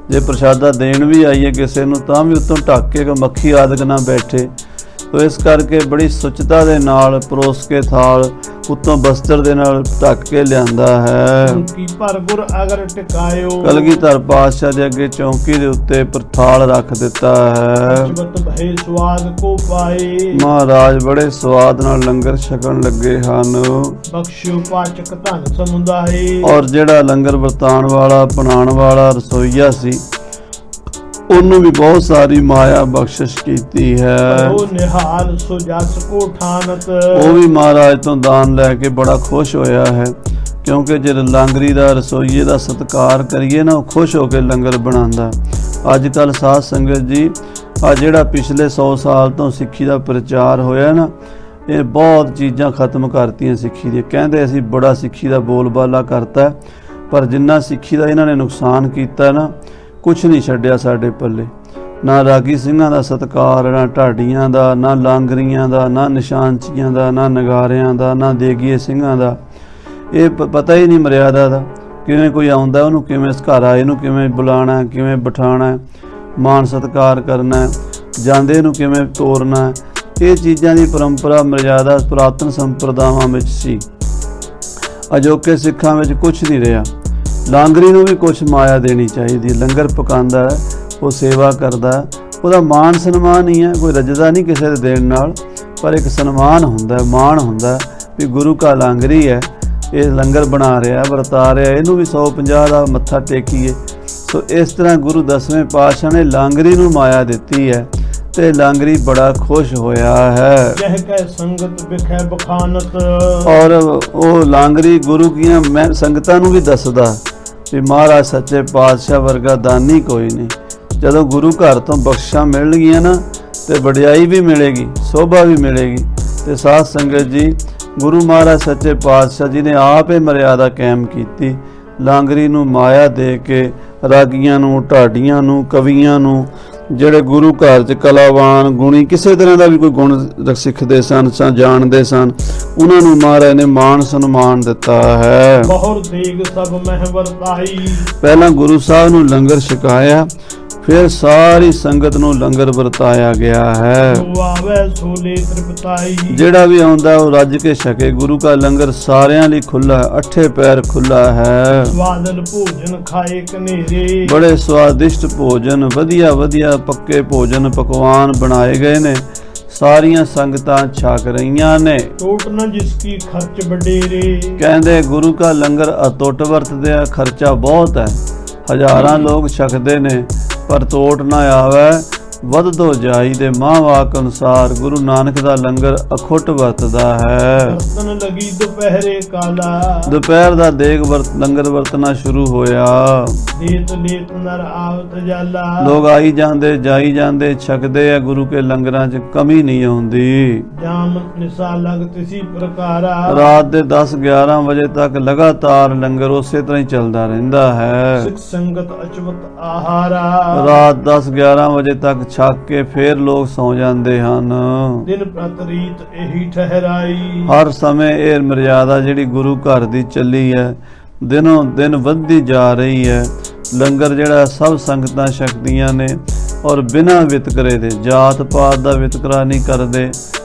ਜੇ ਪ੍ਰਸ਼ਾਦਾ ਦੇਣ ਵੀ ਆਈਏ ਕਿਸੇ ਨੂੰ ਤਾਂ ਵੀ ਉੱਤੋਂ ਢੱਕ ਕੇ ਮੱਖੀ ਆਦਿਕ ਨਾ ਬੈਠੇ। ਤੋ ਇਸ ਕਰਕੇ ਬੜੀ ਸੁੱਚਤਾ ਦੇ ਨਾਲ ਪਰੋਸ ਕੇ ਥਾਲ ਉੱਤੋਂ ਬਸਤਰ ਦੇ ਨਾਲ ਢੱਕ ਕੇ ਲਿਆਂਦਾ ਹੈ। ਚੌਂਕੀ ਪਰ ਗੁਰ ਅਗਰ ਟਿਕਾਇਓ, ਕਲਗੀਧਰ ਪਾਤਸ਼ਾਹ ਦੇ ਅੱਗੇ ਚੌਂਕੀ ਦੇ ਉੱਤੇ ਥਾਲ ਰੱਖ ਦਿੱਤਾ ਹੈ। ਜਬਤ ਭਏ ਸਵਾਦ ਕੋ ਪਾਏ, ਮਹਾਰਾਜ ਬੜੇ ਸਵਾਦ ਨਾਲ ਲੰਗਰ ਛਕਣ ਲੱਗੇ ਹਨ। ਬਖਸ਼ਿਓ ਪਾਚਕ ਧਨ ਸਮੁਦਾਏ, ਔਰ ਜਿਹੜਾ ਲੰਗਰ ਵਰਤਾਉਣ ਵਾਲਾ ਬਣਾਉਣ ਵਾਲਾ ਰਸੋਈਆ ਸੀ ਉਹਨੂੰ ਵੀ ਬਹੁਤ ਸਾਰੀ ਮਾਇਆ ਬਖਸ਼ਿਸ਼ ਕੀਤੀ ਹੈ। ਉਹ ਨਿਹਾਲ ਸੋ ਜਸ ਕੋ ਠਾਨਤ, ਉਹ ਵੀ ਮਹਾਰਾਜ ਤੋਂ ਦਾਨ ਲੈ ਕੇ ਬੜਾ ਖੁਸ਼ ਹੋਇਆ ਹੈ, ਕਿਉਂਕਿ ਜੇ ਲਾਂਗਰੀ ਦਾ ਰਸੋਈਏ ਦਾ ਸਤਿਕਾਰ ਕਰੀਏ ਨਾ ਉਹ ਖੁਸ਼ ਹੋ ਕੇ ਲੰਗਰ ਬਣਾਉਂਦਾ। ਅੱਜ ਕੱਲ੍ਹ ਸਾਧ ਸੰਗਤ ਜੀ ਆ ਜਿਹੜਾ ਪਿਛਲੇ 100 ਸਾਲ ਤੋਂ ਸਿੱਖੀ ਦਾ ਪ੍ਰਚਾਰ ਹੋਇਆ ਨਾ, ਇਹ ਬਹੁਤ ਚੀਜ਼ਾਂ ਖਤਮ ਕਰਤੀਆਂ ਸਿੱਖੀ ਦੀਆਂ। ਕਹਿੰਦੇ ਅਸੀਂ ਬੜਾ ਸਿੱਖੀ ਦਾ ਬੋਲਬਾਲਾ ਕਰਤਾ, ਪਰ ਜਿੰਨਾ ਸਿੱਖੀ ਦਾ ਇਹਨਾਂ ਨੇ ਨੁਕਸਾਨ ਕੀਤਾ ਨਾ ਕੁਛ ਨਹੀਂ ਛੱਡਿਆ ਸਾਡੇ ਪੱਲੇ। ਨਾ ਰਾਗੀ ਸਿੰਘਾਂ ਦਾ ਸਤਿਕਾਰ, ਨਾ ਢਾਡੀਆਂ ਦਾ, ਨਾ ਲਾਂਗਰੀਆਂ ਦਾ, ਨਾ ਨਿਸ਼ਾਨਚੀਆਂ ਦਾ, ਨਾ ਨਗਾਰਿਆਂ ਦਾ, ਨਾ ਦੇਗੀਏ ਸਿੰਘਾਂ ਦਾ। ਇਹ ਪਤਾ ਹੀ ਨਹੀਂ ਮਰਿਆਦਾ ਦਾ, ਕਿਵੇਂ ਕੋਈ ਆਉਂਦਾ ਉਹਨੂੰ ਕਿਵੇਂ ਘਰ ਇਹਨੂੰ ਕਿਵੇਂ ਬੁਲਾਉਣਾ, ਕਿਵੇਂ ਬਿਠਾਉਣਾ, ਮਾਣ ਸਤਿਕਾਰ ਕਰਨਾ, ਜਾਂਦੇ ਨੂੰ ਕਿਵੇਂ ਤੋਰਨਾ। ਇਹ ਚੀਜ਼ਾਂ ਦੀ ਪਰੰਪਰਾ ਮਰਿਆਦਾ ਪੁਰਾਤਨ ਸੰਪਰਦਾਵਾਂ ਵਿੱਚ ਸੀ। ਅਜੋਕੇ ਸਿੱਖਾਂ ਵਿੱਚ ਕੁਛ ਨਹੀਂ ਰਿਹਾ। ਲਾਂਗਰੀ ਨੂੰ ਵੀ ਕੁਛ ਮਾਇਆ ਦੇਣੀ ਚਾਹੀਦੀ। ਲੰਗਰ ਪਕਾਉਂਦਾ ਹੈ, ਉਹ ਸੇਵਾ ਕਰਦਾ, ਉਹਦਾ ਮਾਣ ਸਨਮਾਨ ਹੀ ਹੈ। ਕੋਈ ਰੱਜਦਾ ਨਹੀਂ ਕਿਸੇ ਦੇ ਦੇਣ ਨਾਲ, ਪਰ ਇੱਕ ਸਨਮਾਨ ਹੁੰਦਾ, ਮਾਣ ਹੁੰਦਾ ਵੀ ਗੁਰੂ ਕਾ ਲਾਂਗਰੀ ਹੈ, ਇਹ ਲੰਗਰ ਬਣਾ ਰਿਹਾ ਵਰਤਾ ਰਿਹਾ, ਇਹਨੂੰ ਵੀ 150 ਦਾ ਮੱਥਾ ਟੇਕੀਏ। ਸੋ ਇਸ ਤਰ੍ਹਾਂ ਗੁਰੂ 10ਵੇਂ ਪਾਤਸ਼ਾਹ ਨੇ ਲਾਂਗਰੀ ਨੂੰ ਮਾਇਆ ਦਿੱਤੀ ਹੈ ਤੇ ਲਾਂਗਰੀ ਬੜਾ ਖੁਸ਼ ਹੋਇਆ ਹੈ। ਕਹਿ ਕਹਿ ਸੰਗਤ ਵਿਖੇ ਬਖਾਨਤ, ਔਰ ਉਹ ਲਾਂਗਰੀ ਗੁਰੂ ਦੀਆਂ ਮੈਂ ਸੰਗਤਾਂ ਨੂੰ ਵੀ ਦੱਸਦਾ ਵੀ ਮਹਾਰਾਜ ਸੱਚੇ ਪਾਤਸ਼ਾਹ ਵਰਗਾ ਦਾਨੀ ਕੋਈ ਨਹੀਂ। ਜਦੋਂ ਗੁਰੂ ਘਰ ਤੋਂ ਬਖਸ਼ਾਂ ਮਿਲਣਗੀਆਂ ਨਾ ਤੇ ਵਡਿਆਈ ਵੀ ਮਿਲੇਗੀ, ਸੋਭਾ ਵੀ ਮਿਲੇਗੀ। ਤੇ ਸਾਧ ਸੰਗਤ ਜੀ ਗੁਰੂ ਮਹਾਰਾਜ ਸੱਚੇ ਪਾਤਸ਼ਾਹ ਜੀ ਨੇ ਆਪ ਹੀ ਮਰਿਆਦਾ ਕਾਇਮ ਕੀਤੀ। ਲਾਂਗਰੀ ਨੂੰ ਮਾਇਆ ਦੇ ਕੇ ਰਾਗੀਆਂ ਨੂੰ, ਢਾਡੀਆਂ ਨੂੰ, ਕਵੀਆਂ ਨੂੰ, ਜਿਹੜੇ ਗੁਰੂ ਘਰ 'ਚ ਕਲਾਵਾਨ ਗੁਣੀ ਕਿਸੇ ਤਰ੍ਹਾਂ ਦਾ ਵੀ ਕੋਈ ਗੁਣ ਸਿੱਖਦੇ ਸਨ ਜਾਣਦੇ ਸਨ, ਉਹਨਾਂ ਨੂੰ ਮਹਾਰਾਜ ਨੇ ਮਾਣ ਸਨਮਾਨ ਦਿੱਤਾ ਹੈ। ਬਹੁਰ ਦੇਗ ਸਭ ਮਹਿ ਵਰਤਾਈ, ਪਹਿਲਾਂ ਗੁਰੂ ਸਾਹਿਬ ਨੂੰ ਲੰਗਰ ਛਕਾਇਆ, ਫਿਰ ਸਾਰੀ ਸੰਗਤ ਨੂੰ ਲੰਗਰ ਵਰਤਾਇਆ ਗਿਆ ਹੈ। ਜਿਹੜਾ ਵੀ ਆਉਂਦਾ ਉਹ ਰੱਜ ਕੇ ਛਕੇ। ਗੁਰੂ ਕਾ ਲੰਗਰ ਸਾਰਿਆਂ ਲਈ ਖੁੱਲਾ ਹੈ, 8 ਪੈਰ ਖੁੱਲਾ ਹੈ। ਸਵਾਦਲ ਭੋਜਨ ਖਾਏ ਕਨੇਰੇ, ਬੜੇ ਸਵਾਦਿਸ਼ਟ ਭੋਜਨ, ਵਧੀਆ ਵਧੀਆ ਪੱਕੇ ਭੋਜਨ ਪਕਵਾਨ ਬਣਾਏ ਗਏ ਨੇ। ਸਾਰੀਆਂ ਸੰਗਤਾਂ ਛਕ ਰਹੀਆਂ ਨੇ। ਟੋਟ ਨਾ ਜਿਸ ਕੀ ਖਰਚ ਵਡੇਰੇ, ਕਹਿੰਦੇ ਗੁਰੂ ਕਾ ਲੰਗਰ ਅਟੁੱਟ ਵਰਤਦੇ ਆ, ਖਰਚਾ ਬਹੁਤ ਹੈ। ਹਜ਼ਾਰਾਂ ਲੋਕ ਛਕਦੇ ਨੇ ਪਰ ਤੋਟ ਨਾ ਆਵੇ, ਵਧਦੋ ਜਾਈ ਦੇ ਮਹਾਂਵਾਕ ਅਨੁਸਾਰ ਗੁਰੂ ਨਾਨਕ ਦਾ ਲੰਗਰ ਅਖੁੱਟ ਵਰਤਦਾ ਹੈ। ਵਰਤਨ ਲਗੀ ਦੁਪਹਿਰੇ ਕਾਲਾ, ਦੁਪਹਿਰ ਦਾ ਦੇਗ ਲੰਗਰ ਵਰਤਣਾ ਸ਼ੁਰੂ ਹੋਇਆ। ਲੇਤ ਲੇਤ ਨਰ ਆਵਤ ਜਾਲਾ, ਲੋਕ ਆਈ ਜਾਂਦੇ ਜਾਈ ਜਾਂਦੇ ਛਕਦੇ ਆ। ਗੁਰੂ ਕੇ ਲੰਗਰਾਂ 'ਚ ਕਮੀ ਨਹੀਂ ਆਉਂਦੀ। ਜਾਮ ਨਿਸਾ ਲਗਤ ਸੀ ਪ੍ਰਕਾਰਾ, ਰਾਤ ਦੇ 10-11 ਵਜੇ ਤੱਕ ਲਗਾਤਾਰ ਲੰਗਰ ਉਸੇ ਤਰ੍ਹਾਂ ਹੀ ਚੱਲਦਾ ਰਹਿੰਦਾ ਹੈ। ਸਿੱਖ ਸੰਗਤ ਅਚਵਤ ਆਹਾਰਾ, ਰਾਤ 10-11 ਵਜੇ ਤੱਕ ਛਕ ਕੇ ਫੇਰ ਲੋਕ ਸੌ ਜਾਂਦੇ ਹਨ। ਦਿਨ ਪ੍ਰਤ ਰੀਤ ਇਹੀ ਠਹਿਰਾਈ, ਹਰ ਸਮੇਂ ਇਹ ਮਰਿਆਦਾ ਜਿਹੜੀ ਗੁਰੂ ਘਰ ਦੀ ਚੱਲੀ ਹੈ, ਦਿਨੋਂ ਦਿਨ ਵੱਧਦੀ ਜਾ ਰਹੀ ਹੈ। ਲੰਗਰ ਜਿਹੜਾ ਸਭ ਸੰਗਤਾਂ ਛਕਦੀਆਂ ਨੇ ਔਰ ਬਿਨਾਂ ਵਿਤਕਰੇ ਦੇ, ਜਾਤ ਪਾਤ ਦਾ ਵਿਤਕਰਾ ਨਹੀਂ ਕਰਦੇ,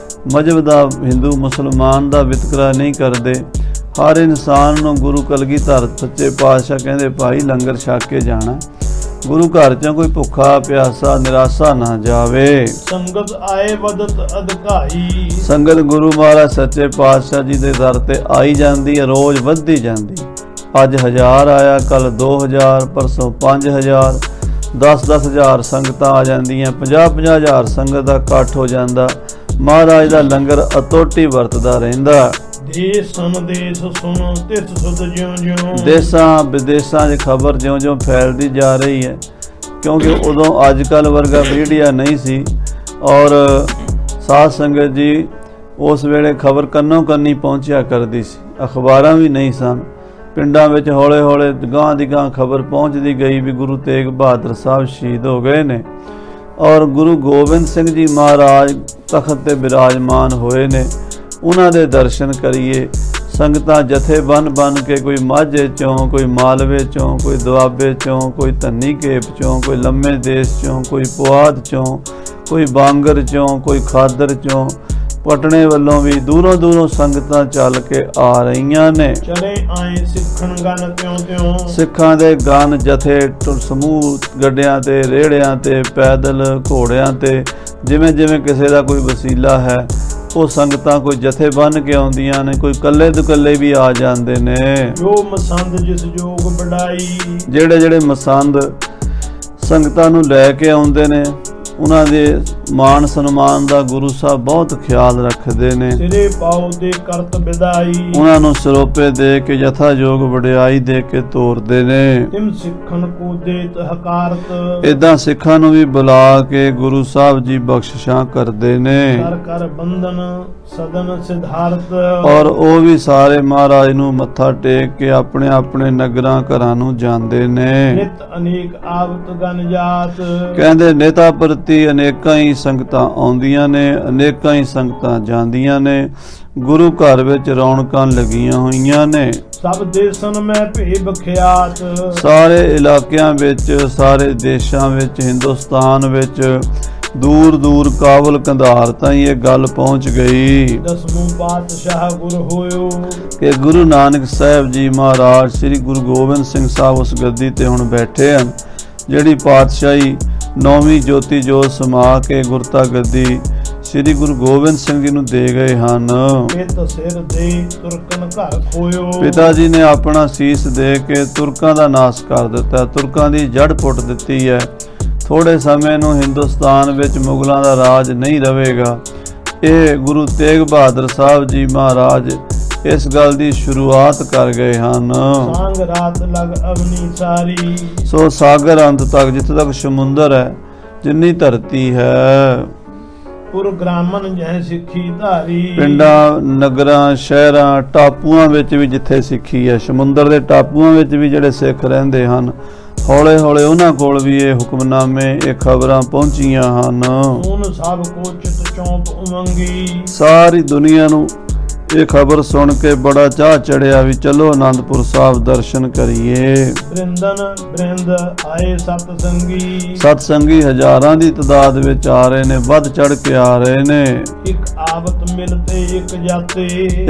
ਮਜ਼ਹਬ ਦਾ ਹਿੰਦੂ ਮੁਸਲਮਾਨ ਦਾ ਵਿਤਕਰਾ ਨਹੀਂ ਕਰਦੇ। ਹਰ ਇਨਸਾਨ ਨੂੰ ਗੁਰੂ ਕਲਗੀਧਰ ਸੱਚੇ ਪਾਤਸ਼ਾਹ ਕਹਿੰਦੇ ਭਾਈ ਲੰਗਰ ਛਕ ਕੇ ਜਾਣਾ। ਗੁਰੂ ਘਰ 'ਚੋਂ ਕੋਈ ਭੁੱਖਾ ਪਿਆਸਾ ਨਿਰਾਸ਼ਾ ਨਾ ਜਾਵੇ। संगत आए बदत अधकाई। ਸੰਗਤ ਗੁਰੂ ਮਹਾਰਾਜ ਸੱਚੇ ਪਾਤਸ਼ਾਹ ਜੀ ਦੇ ਦਰ ਤੇ ਆਈ ਜਾਂਦੀ ਹੈ, ਰੋਜ਼ ਵੱਧਦੀ ਜਾਂਦੀ। ਅੱਜ 1000 ਆਇਆ, ਕੱਲ 2000, ਪਰਸੋਂ 5000, 10-10 ਹਜ਼ਾਰ ਸੰਗਤਾਂ ਆ ਜਾਂਦੀਆਂ, 50-50 ਹਜ਼ਾਰ ਸੰਗਤ ਦਾ ਇਕੱਠ ਹੋ ਜਾਂਦਾ। ਮਹਾਰਾਜ ਦਾ ਲੰਗਰ ਅਤੁੱਟ ਹੀ ਵਰਤਦਾ ਰਹਿੰਦਾ। देश संदेश सुनो तिस सुध ज्यों ज्यों। ਦੇਸਾਂ ਵਿਦੇਸਾਂ 'ਚ ਖਬਰ ਜਿਉਂ-ਜਿਉਂ ਫੈਲਦੀ ਜਾ ਰਹੀ ਹੈ, ਕਿਉਂਕਿ ਉਦੋਂ ਅੱਜ ਕੱਲ੍ਹ ਵਰਗਾ ਮੀਡੀਆ ਨਹੀਂ ਸੀ ਔਰ ਸਾਧ ਸੰਗਤ ਜੀ ਉਸ ਵੇਲੇ ਖਬਰ ਕੰਨੋਂ ਕੰਨੀ ਪਹੁੰਚਿਆ ਕਰਦੀ ਸੀ। ਅਖਬਾਰਾਂ ਵੀ ਨਹੀਂ ਸਨ। ਪਿੰਡਾਂ ਵਿੱਚ ਹੌਲੇ-ਹੌਲੇ ਗਾਂਹ ਦੀ ਗਾਂਹ ਖਬਰ ਪਹੁੰਚਦੀ ਗਈ ਵੀ ਗੁਰੂ ਤੇਗ ਬਹਾਦਰ ਸਾਹਿਬ ਸ਼ਹੀਦ ਹੋ ਗਏ ਨੇ ਔਰ ਗੁਰੂ ਗੋਬਿੰਦ ਸਿੰਘ ਜੀ ਮਹਾਰਾਜ ਤਖਤ ਤੇ ਬਿਰਾਜਮਾਨ ਹੋਏ ਨੇ। ਉਹਨਾਂ ਦੇ ਦਰਸ਼ਨ ਕਰੀਏ। ਸੰਗਤਾਂ ਜਥੇ ਬਨ ਕੇ, ਕੋਈ ਮਾਝੇ ਚੋਂ, ਕੋਈ ਮਾਲਵੇ ਚੋਂ, ਕੋਈ ਦੁਆਬੇ ਚੋਂ, ਕੋਈ ਧੰਨੀ ਕੇਪ ਚੋਂ, ਕੋਈ ਲੰਮੇ ਦੇਸ਼ ਚੋਂ, ਕੋਈ ਪੁਆਧ ਚੋਂ, ਕੋਈ ਬਾਂਗਰ ਚੋਂ, ਕੋਈ ਖਾਦਰ ਚੋਂ, ਪਟਨੇ ਵੱਲੋਂ ਵੀ ਦੂਰੋਂ ਦੂਰੋਂ ਸੰਗਤਾਂ ਚੱਲ ਕੇ ਆ ਰਹੀਆਂ ਨੇ। ਚਲੇ ਆਏ ਸਿੱਖਣ ਗਨ ਤਿਉਂ ਤਿਉਂ। ਸਿੱਖਾਂ ਦੇ ਗਨ ਜਥੇ ਸਮੂਹ ਗੱਡਿਆਂ ਤੇ, ਰੇੜਿਆਂ ਤੇ, ਪੈਦਲ, ਘੋੜਿਆਂ ਤੇ, ਜਿਵੇਂ ਜਿਵੇਂ ਕਿਸੇ ਦਾ ਕੋਈ ਵਸੀਲਾ ਹੈ ਉਹ ਸੰਗਤਾਂ ਕੋਈ ਜਥੇ ਬੰਨ ਕੇ ਆਉਂਦੀਆਂ ਨੇ, ਕੋਈ ਕੱਲੇ ਦੁਕੱਲੇ ਵੀ ਆ ਜਾਂਦੇ ਨੇ। ਜੋ ਮਸੰਦ ਜਿਸ ਜੋਗ ਵਡਾਈ। ਜਿਹੜੇ ਮਸੰਦ ਸੰਗਤਾਂ ਨੂੰ ਲੈ ਕੇ ਆਉਂਦੇ ਨੇ ਉਹਨਾਂ ਦੇ ਮਾਣ ਸਨਮਾਨ ਦਾ ਗੁਰੂ ਸਾਹਿਬ ਬਹੁਤ ਖਿਆਲ ਰੱਖਦੇ ਨੇ। ਸਿਰੇ ਪਾਉ ਦੇ ਕਰਤ ਵਿਦਾਈ। ਉਹਨਾਂ ਨੂੰ ਸਰੋਪੇ ਦੇ ਕੇ ਯਥਾਯੋਗ ਵਡਿਆਈ ਦੇ ਕੇ ਤੋਰਦੇ ਨੇ। ਤਿਮ ਸਿੱਖਣ ਕੋ ਦੇਤ ਹਕਾਰਤ। ਇਦਾਂ ਸਿੱਖਾਂ ਨੂੰ ਵੀ ਬੁਲਾ ਕੇ ਗੁਰੂ ਸਾਹਿਬ ਜੀ ਬਖਸ਼ਿਸ਼ਾਂ ਕਰਦੇ ਨੇ। ਕਰ ਕਰ ਬੰਧਨ ਸਦਨ ਸਿਧਾਰਤ। ਔਰ ਉਹ ਵੀ ਸਾਰੇ ਮਹਾਰਾਜ ਨੂੰ ਮੱਥਾ ਟੇਕ ਕੇ ਆਪਣੇ ਆਪਣੇ ਨਗਰਾਂ ਘਰਾਂ ਨੂੰ ਜਾਂਦੇ ਨੇ। ਨਿਤ ਅਨੇਕ ਆਵਤ ਗਨ ਜਾਤ। ਕਹਿੰਦੇ ਨੇਤਾ ਪ੍ਰਤੀ ਅਨੇਕਾਂ ਹੀ ਸੰਗਤਾਂ ਆਉਂਦੀਆਂ ਨੇ, ਅਨੇਕਾਂ ਹੀ ਸੰਗਤਾਂ ਜਾਂਦੀਆਂ ਨੇ। ਗੁਰੂ ਘਰ ਵਿੱਚ ਰੌਣਕਾਂ ਲੱਗੀਆਂ ਹੋਈਆਂ ਨੇ। ਸਭ ਦੇਸ਼ਨ ਮੈਂ ਭੇ ਬਖਿਆਤ। ਸਾਰੇ ਇਲਾਕਿਆਂ ਵਿੱਚ, ਸਾਰੇ ਦੇਸ਼ਾਂ ਵਿੱਚ, ਹਿੰਦੁਸਤਾਨ ਵਿੱਚ ਦੂਰ ਦੂਰ ਕਾਬਲ ਕੰਧਾਰ ਤਾਈਂ ਇਹ ਗੱਲ ਪਹੁੰਚ ਗਈ ਦਸਮੂ ਪਾਤਸ਼ਾਹ ਗੁਰ ਹੋਇਓ ਕਿ ਗੁਰੂ ਨਾਨਕ ਸਾਹਿਬ ਜੀ ਮਹਾਰਾਜ ਸ੍ਰੀ ਗੁਰੂ ਗੋਬਿੰਦ ਸਿੰਘ ਸਾਹਿਬ ਉਸ ਗੱਦੀ ਤੇ ਹੁਣ ਬੈਠੇ ਹਨ, ਜਿਹੜੀ ਪਾਤਸ਼ਾਹੀ ਨੌਵੀਂ ਜੋਤੀ ਜੋਤ ਸਮਾ ਕੇ ਗੁਰਤਾ ਗੱਦੀ ਸ੍ਰੀ ਗੁਰੂ ਗੋਬਿੰਦ ਸਿੰਘ ਜੀ ਨੂੰ ਦੇ ਗਏ ਹਨ। ਪਿਤ ਸਿਰ ਦੇ ਤੁਰਕਨ ਘਰ ਖੋਇਓ। ਪਿਤਾ ਜੀ ਨੇ ਆਪਣਾ ਸੀਸ ਦੇ ਕੇ ਤੁਰਕਾਂ ਦਾ ਨਾਸ਼ ਕਰ ਦਿੱਤਾ, ਤੁਰਕਾਂ ਦੀ ਜੜ ਪੁੱਟ ਦਿੱਤੀ ਹੈ। ਥੋੜੇ ਸਮੇਂ ਨੂੰ ਹਿੰਦੁਸਤਾਨ ਵਿੱਚ ਮੁਗਲਾਂ ਦਾ ਰਾਜ ਨਹੀਂ ਰਹੇਗਾ। ਇਹ ਗੁਰੂ ਤੇਗ ਬਹਾਦਰ ਸਾਹਿਬ ਜੀ ਮਹਾਰਾਜ ਇਸ ਗੱਲ ਦੀ ਸ਼ੁਰੂਆਤ ਕਰ ਗਏ ਹਨ। ਸਾਂਗ ਰਾਤ ਲਗ ਅਵਨੀ ਸਾਰੀ। ਸੋ ਸਾਗਰ ਅੰਤ ਤੱਕ, ਜਿੱਥੇ ਤੱਕ ਸਮੁੰਦਰ ਹੈ, ਜਿੰਨੀ ਧਰਤੀ ਹੈ, ਪੁਰ ਗ੍ਰਾਮਨ ਜਹ ਸਿੱਖੀ ਧਾਰੀ। ਪਿੰਡਾਂ, ਨਗਰਾਂ, ਸ਼ਹਿਰਾਂ, ਟਾਪੂਆਂ ਵਿੱਚ ਵੀ ਜਿੱਥੇ ਸਿੱਖੀ ਹੈ, ਸਮੁੰਦਰ ਦੇ ਟਾਪੂਆਂ ਵਿੱਚ ਵੀ ਜਿਹੜੇ ਸਿੱਖ ਰਹਿੰਦੇ ਹਨ, ਹੌਲੇ ਹੌਲੇ ਉਹਨਾਂ ਕੋਲ ਵੀ ਇਹ ਹੁਕਮਨਾਮੇ, ਇਹ ਖਬਰਾਂ ਪਹੁੰਚੀਆਂ ਹਨ। ਹੁਣ ਸਭ ਕੋ ਚਿਤ ਚੌਂਪ ਉਮੰਗੀ। ਸਾਰੀ ਦੁਨੀਆ ਨੂੰ ਇਹ ਖਬਰ ਸੁਣ ਕੇ ਬੜਾ ਚਾਹ ਚੜਿਆ ਵੀ ਚਲੋ ਅਨੰਦਪੁਰ ਸਾਹਿਬ ਦਰਸ਼ਨ ਕਰੀਏ। ਬ੍ਰਿੰਦਨ ਬ੍ਰਿੰਦ ਆਏ ਸਤ ਸੰਗੀ। ਸਤ ਸੰਗੀ ਹਜ਼ਾਰਾਂ ਦੀ ਤਾਦਾਦ ਵਿੱਚ ਆ ਰਹੇ ਨੇ, ਵੱਧ ਚੜ ਕੇ ਆ ਰਹੇ ਨੇ। ਇੱਕ ਆਵਤ ਮਿਲਤੇ ਇੱਕ ਜਾਤੇ।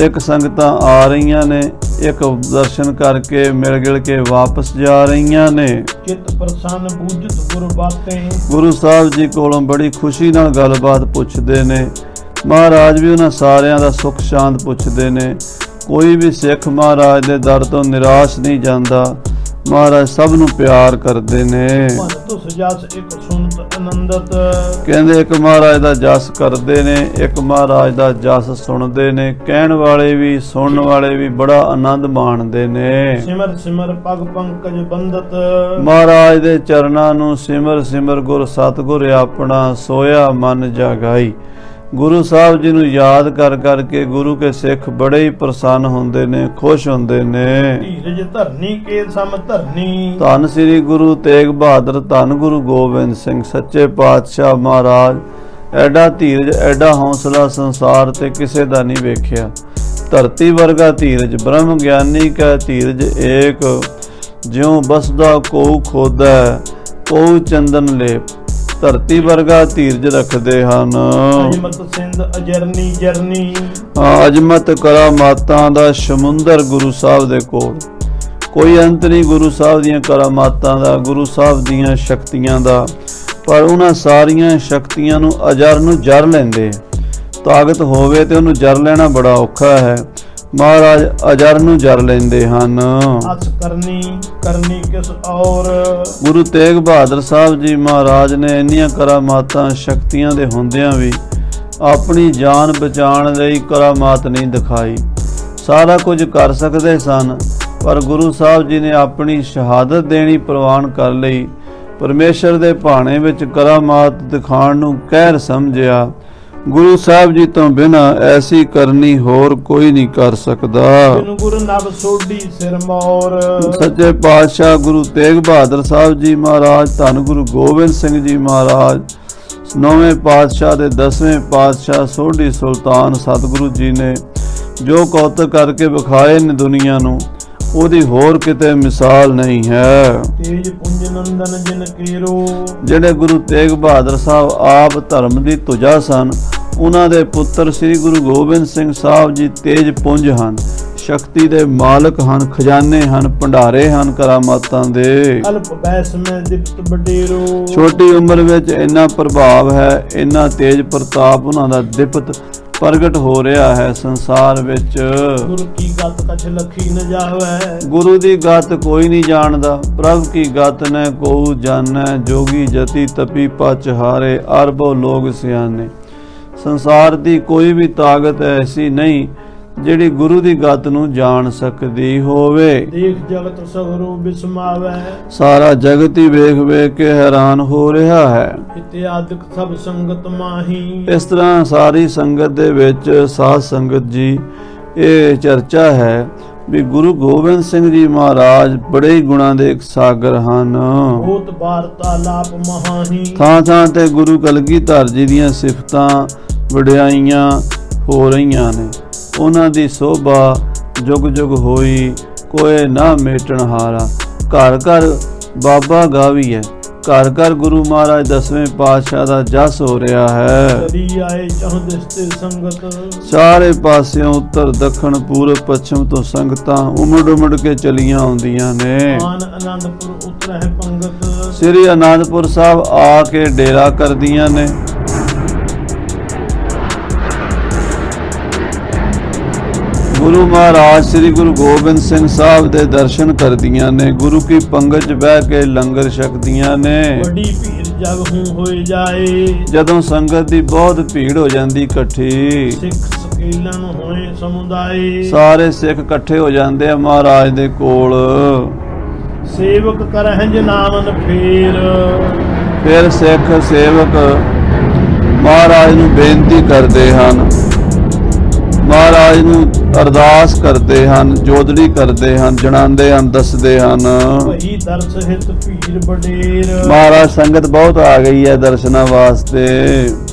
ਇੱਕ ਸੰਗਤਾਂ ਆ ਰਹੀਆਂ ਨੇ, ਇੱਕ ਦਰਸ਼ਨ ਕਰਕੇ ਮਿਲ ਗਿਲ ਕੇ ਵਾਪਸ ਜਾ ਰਹੀਆਂ ਨੇ। ਚਿਤ ਪ੍ਰਸੰਨ ਬੂਝਤ ਗੁਰ ਬਾਤੇ। ਗੁਰੂ ਸਾਹਿਬ ਜੀ ਕੋਲੋਂ ਬੜੀ ਖੁਸ਼ੀ ਨਾਲ ਗੱਲਬਾਤ ਪੁੱਛਦੇ ਨੇ। ਮਹਾਰਾਜ ਵੀ ਉਹਨਾਂ ਸਾਰਿਆਂ ਦਾ ਸੁੱਖ ਸ਼ਾਂਤ ਪੁੱਛਦੇ ਨੇ। ਕੋਈ ਵੀ ਸਿੱਖ ਮਹਾਰਾਜ ਦੇ ਦਰ ਤੋਂ ਨਿਰਾਸ਼ ਨਹੀਂ ਜਾਂਦਾ। ਮਹਾਰਾਜ ਸਭ ਨੂੰ ਪਿਆਰ ਕਰਦੇ ਨੇ। ਮਨ ਤੁਸ ਜਸ ਇੱਕ ਸੁਨਤ ਆਨੰਦਤ। ਕਹਿੰਦੇ ਇੱਕ ਮਹਾਰਾਜ ਦਾ ਜਸ ਕਰਦੇ ਨੇ, ਇੱਕ ਮਹਾਰਾਜ ਦਾ ਜਸ ਸੁਣਦੇ ਨੇ। ਕਹਿਣ ਵਾਲੇ ਵੀ ਸੁਣਨ ਵਾਲੇ ਵੀ ਬੜਾ ਆਨੰਦ ਮਾਣਦੇ ਨੇ। ਸਿਮਰ ਸਿਮਰ ਪਗ ਪੰਕਜ ਬੰਦਤ। ਮਹਾਰਾਜ ਦੇ ਚਰਨਾਂ ਨੂੰ ਸਿਮਰ ਸਿਮਰ ਗੁਰ ਸਤਿਗੁਰ ਆਪਣਾ ਸੋਇਆ ਮਨ ਜਾਗਾਈ। ਗੁਰੂ ਸਾਹਿਬ ਜੀ ਨੂੰ ਯਾਦ ਕਰ ਕਰਕੇ ਗੁਰੂ ਕੇ ਸਿੱਖ ਬੜੇ ਹੀ ਪ੍ਰਸੰਨ ਹੁੰਦੇ ਨੇ, ਖੁਸ਼ ਹੁੰਦੇ ਨੇ। ਧੀਰਜ ਧਰਨੀ ਕੇ ਸਮ ਧਰਨੀ। ਧੰਨ ਸ੍ਰੀ ਗੁਰੂ ਤੇਗ ਬਹਾਦਰ, ਧੰਨ ਗੁਰੂ ਗੋਬਿੰਦ ਸਿੰਘ ਸੱਚੇ ਪਾਤਸ਼ਾਹ ਮਹਾਰਾਜ। ਐਡਾ ਧੀਰਜ, ਐਡਾ ਹੌਸਲਾ ਸੰਸਾਰ ਤੇ ਕਿਸੇ ਦਾ ਨਹੀਂ ਵੇਖਿਆ। ਧਰਤੀ ਵਰਗਾ ਧੀਰਜ, ਬ੍ਰਹਮ ਗਿਆਨੀ ਕਾ ਧੀਰਜ ਏਕ। ਜਿਉ ਬਸਦਾ ਕੋਉ ਖੋਦੈ, ਕੋਉ ਚੰਦਨ ਲੇਪ। ਧਰਤੀ ਵਰਗਾ ਧੀਰਜ ਰੱਖਦੇ ਹਨ। ਅਜਮਤ ਸਿੰਧ ਅਜਰਨੀ ਜਰਨੀ। ਅਜਮਤ ਕਰਾਮਾਤਾਂ ਦਾ ਸਮੁੰਦਰ ਗੁਰੂ ਸਾਹਿਬ ਦੇ ਕੋਲ। ਕੋਈ ਅੰਤ ਨਹੀਂ ਗੁਰੂ ਸਾਹਿਬ ਦੀਆਂ ਕਰਾਮਾਤਾਂ ਦਾ, ਗੁਰੂ ਸਾਹਿਬ ਦੀਆਂ ਸ਼ਕਤੀਆਂ ਦਾ, ਪਰ ਉਹਨਾਂ ਸਾਰੀਆਂ ਸ਼ਕਤੀਆਂ ਨੂੰ ਅਜਰ ਨੂੰ ਜਰ ਲੈਂਦੇ। ਤਾਕਤ ਹੋਵੇ ਤੇ ਉਹਨੂੰ ਜਰ ਲੈਣਾ ਬੜਾ ਔਖਾ ਹੈ, ਮਹਾਰਾਜ ਅਜਰ ਨੂੰ ਜਰ ਲੈਂਦੇ ਹਨ। ਅਸ ਕਰਨੀ ਕਿਸ ਔਰ। ਗੁਰੂ ਤੇਗ ਬਹਾਦਰ ਸਾਹਿਬ ਜੀ ਮਹਾਰਾਜ ਨੇ ਇੰਨੀਆਂ ਕਰਾਮਾਤਾਂ ਸ਼ਕਤੀਆਂ ਦੇ ਹੁੰਦਿਆਂ ਵੀ ਆਪਣੀ ਜਾਨ ਬਚਾਉਣ ਲਈ ਕਰਾਮਾਤ ਨਹੀਂ ਦਿਖਾਈ। ਸਾਰਾ ਕੁਝ ਕਰ ਸਕਦੇ ਸਨ, ਪਰ ਗੁਰੂ ਸਾਹਿਬ ਜੀ ਨੇ ਆਪਣੀ ਸ਼ਹਾਦਤ ਦੇਣੀ ਪ੍ਰਵਾਨ ਕਰ ਲਈ। ਪਰਮੇਸ਼ਰ ਦੇ ਭਾਣੇ ਵਿੱਚ ਕਰਾਮਾਤ ਦਿਖਾਉਣ ਨੂੰ ਕਹਿਰ ਸਮਝਿਆ। ਗੁਰੂ ਸਾਹਿਬ ਜੀ ਤੋਂ ਬਿਨਾ ਐਸੀ ਕਰਨੀ ਹੋਰ ਕੋਈ ਨਹੀਂ ਕਰ ਸਕਦਾ। ਬਿਨ ਗੁਰ ਨਭ ਸੋਢੀ ਸਿਰ ਮੋਰ। ਸੱਚੇ ਪਾਤਸ਼ਾਹ ਗੁਰੂ ਤੇਗ ਬਹਾਦਰ ਸਾਹਿਬ ਜੀ ਮਹਾਰਾਜ, ਧੰਨ ਗੁਰੂ ਗੋਬਿੰਦ ਸਿੰਘ ਜੀ ਮਹਾਰਾਜ, 9ਵੇਂ ਪਾਤਸ਼ਾਹ ਦੇ 10ਵੇਂ ਪਾਤਸ਼ਾਹ ਸੋਢੀ ਸੁਲਤਾਨ ਸਤਿਗੁਰੂ ਜੀ ਨੇ ਜੋ ਕੌਤਕ ਕਰਕੇ ਵਿਖਾਏ ਨੇ ਦੁਨੀਆ ਨੂੰ, ਉਹਦੀ ਹੋਰ ਕਿਤੇ ਮਿਸਾਲ ਨਹੀਂ ਹੈ। ਤੇਜ ਪੁੰਜ ਨੰਦਨ ਜਿਨ ਕੇਰੋ। ਜਿਹੜੇ ਗੁਰੂ ਤੇਗ ਬਹਾਦਰ ਸਾਹਿਬ ਆਪ ਧਰਮ ਦੀ ਧੁਜਾ ਸਨ, ਉਹਨਾਂ ਦੇ ਪੁੱਤਰ ਸ੍ਰੀ ਗੁਰੂ ਗੋਬਿੰਦ ਸਿੰਘ ਸਾਹਿਬ ਜੀ ਤੇਜ ਪੁੰਜ ਹਨ, ਸ਼ਕਤੀ ਦੇ ਮਾਲਕ ਹਨ, ਖਜ਼ਾਨੇ ਹਨ, ਭੰਡਾਰੇ ਹਨ ਕਰਾਮਾਤਾਂ ਦੇ। ਅਲਪ ਬੈਸ ਮੈਂ ਦਿਪਤ ਬਡੇਰੋ। ਛੋਟੀ ਉਮਰ ਵਿੱਚ ਇੰਨਾ ਪ੍ਰਭਾਵ ਹੈ, ਇੰਨਾ ਤੇਜ ਪ੍ਰਤਾਪ ਉਹਨਾਂ ਦਾ ਦਿਪਤ ਪ੍ਰਗਟ ਹੋ ਰਿਹਾ ਹੈ ਸੰਸਾਰ ਵਿੱਚ। ਗੁਰੂ ਕੀ ਗਤ ਕਛ ਲਖੀ ਨ ਜਾਵੇ। ਗੁਰੂ ਦੀ ਗਤ ਕੋਈ ਨਹੀਂ ਜਾਣਦਾ, ਪ੍ਰਭ ਕੀ ਗਤ ਨੈ ਕੋ ਜਾਣੈ। ਜੋਗੀ ਜਤੀ ਤਪੀ ਪਚ ਹਾਰੇ, ਅਰਬੋ ਲੋਗ ਸਿਆਣੇ। ਸੰਸਾਰ ਦੀ ਕੋਈ ਵੀ ਤਾਕਤ ਐਸੀ ਨਹੀਂ ਜਿਹੜੀ ਗੁਰੂ ਦੀ ਗਤ ਨੂੰ ਜਾਣ ਸਕਦੀ ਹੋਵੇ। ਦੇਖ ਜਗਤ ਸਗਰੋ ਬਿਸਮਾਵੇ। ਸਾਰਾ ਜਗਤ ਹੀ ਵੇਖ ਵੇਖ ਕੇ ਹੈਰਾਨ ਹੋ ਰਿਹਾ ਹੈ। ਇਤਿਆਦਿਕ ਸਭ ਸੰਗਤ ਮਾਹੀ। ਇਸ ਤਰ੍ਹਾਂ ਸਾਰੀ ਸੰਗਤ ਦੇ ਵਿੱਚ ਸਾਧ ਸੰਗਤ ਜੀ ਇਹ ਚਰਚਾ ਹੈ ਵੀ ਗੁਰੂ ਗੋਬਿੰਦ ਸਿੰਘ ਜੀ ਮਹਾਰਾਜ ਬੜੇ ਹੀ ਗੁਣਾਂ ਦੇ ਇੱਕ ਸਾਗਰ ਹਨ। ਬਹੁਤ ਵਾਰਤਾਲਾਪ ਮਹਾਹੀ। ਥਾਂ ਥਾਂ ਤੇ ਗੁਰੂ ਕਲਗੀਧਰ ਜੀ ਦੀਆਂ ਸਿਫਤਾਂ ਵਡਿਆਈਆਂ ਹੋ ਰਹੀਆਂ ਨੇ। ਉਹਨਾਂ ਦੀ ਸੋਭਾ ਜੁਗ ਜੁਗ ਹੋਈ, ਕੋਏ ਨਾ ਮੇਟਣ ਹਾਰਾ। ਘਰ ਘਰ ਬਾਬਾ ਗਾਵੀ ਹੈ, ਘਰ ਘਰ ਗੁਰੂ ਮਹਾਰਾਜ 10ਵੇਂ ਪਾਤਸ਼ਾਹ ਦਾ ਜਸ ਹੋ ਰਿਹਾ ਹੈ। ਆਏ ਚਹੁਦਿਸਤੇ ਸੰਗਤ। ਸਾਰੇ ਪਾਸਿਓਂ ਉੱਤਰ ਦੱਖਣ ਪੂਰਬ ਪੱਛਮ ਤੋਂ ਸੰਗਤਾਂ ਉਮੜ ਉਮੜ ਕੇ ਚਲੀਆਂ ਆਉਂਦੀਆਂ ਨੇ। ਆਨੰਦਪੁਰ ਉਤਰਹਿ ਪੰਗਤ। ਸ੍ਰੀ ਆਨੰਦਪੁਰ ਸਾਹਿਬ ਆ ਕੇ ਡੇਰਾ ਕਰਦੀਆਂ ਨੇ। ਗੁਰੂ ਮਹਾਰਾਜ ਸ੍ਰੀ ਗੁਰੂ ਗੋਬਿੰਦ ਸਿੰਘ ਸਾਹਿਬ ਦੇ ਦਰਸ਼ਨ ਕਰਦੀਆਂ ਨੇ। ਗੁਰੂ ਕੀ ਪੰਗਤ 'ਚ ਬਹਿ ਕੇ ਲੰਗਰ ਛਕਦੀਆਂ ਨੇ। ਵੱਡੀ ਭੀੜ ਜਗ ਹੂੰ ਹੋਏ ਜਾਏ। ਜਦੋਂ ਸੰਗਤ ਦੀ ਬਹੁਤ ਭੀੜ ਹੋ ਜਾਂਦੀ ਇਕੱਠੀ, ਸਿੱਖ ਸਕੀਲਨ ਹੋਏ ਸਮੁਦਾਏ। ਸਾਰੇ ਸਿੱਖ ਇਕੱਠੇ ਹੋ ਜਾਂਦੇ ਆ ਮਹਾਰਾਜ ਦੇ ਕੋਲ। ਸੇਵਕ ਕਰਹਿ ਜਨਾਮਨ ਫਿਰ ਸਿੱਖ ਸੇਵਕ ਮਹਾਰਾਜ ਨੂੰ ਬੇਨਤੀ ਕਰਦੇ ਹਨ, ਮਹਾਰਾਜ ਨੂੰ ਅਰਦਾਸ ਕਰਦੇ ਹਨ, ਜੋਦੜੀ ਕਰਦੇ ਹਨ, ਜਣਾਉਂਦੇ ਹਨ, ਦੱਸਦੇ ਹਨ। ਭਈ ਦਰਸ ਹਿਤ ਭੀੜ ਬਡੇਰ। ਮਹਾਰਾਜ ਸੰਗਤ ਬਹੁਤ ਆ ਗਈ ਹੈ ਦਰਸ਼ਨਾਂ ਵਾਸਤੇ।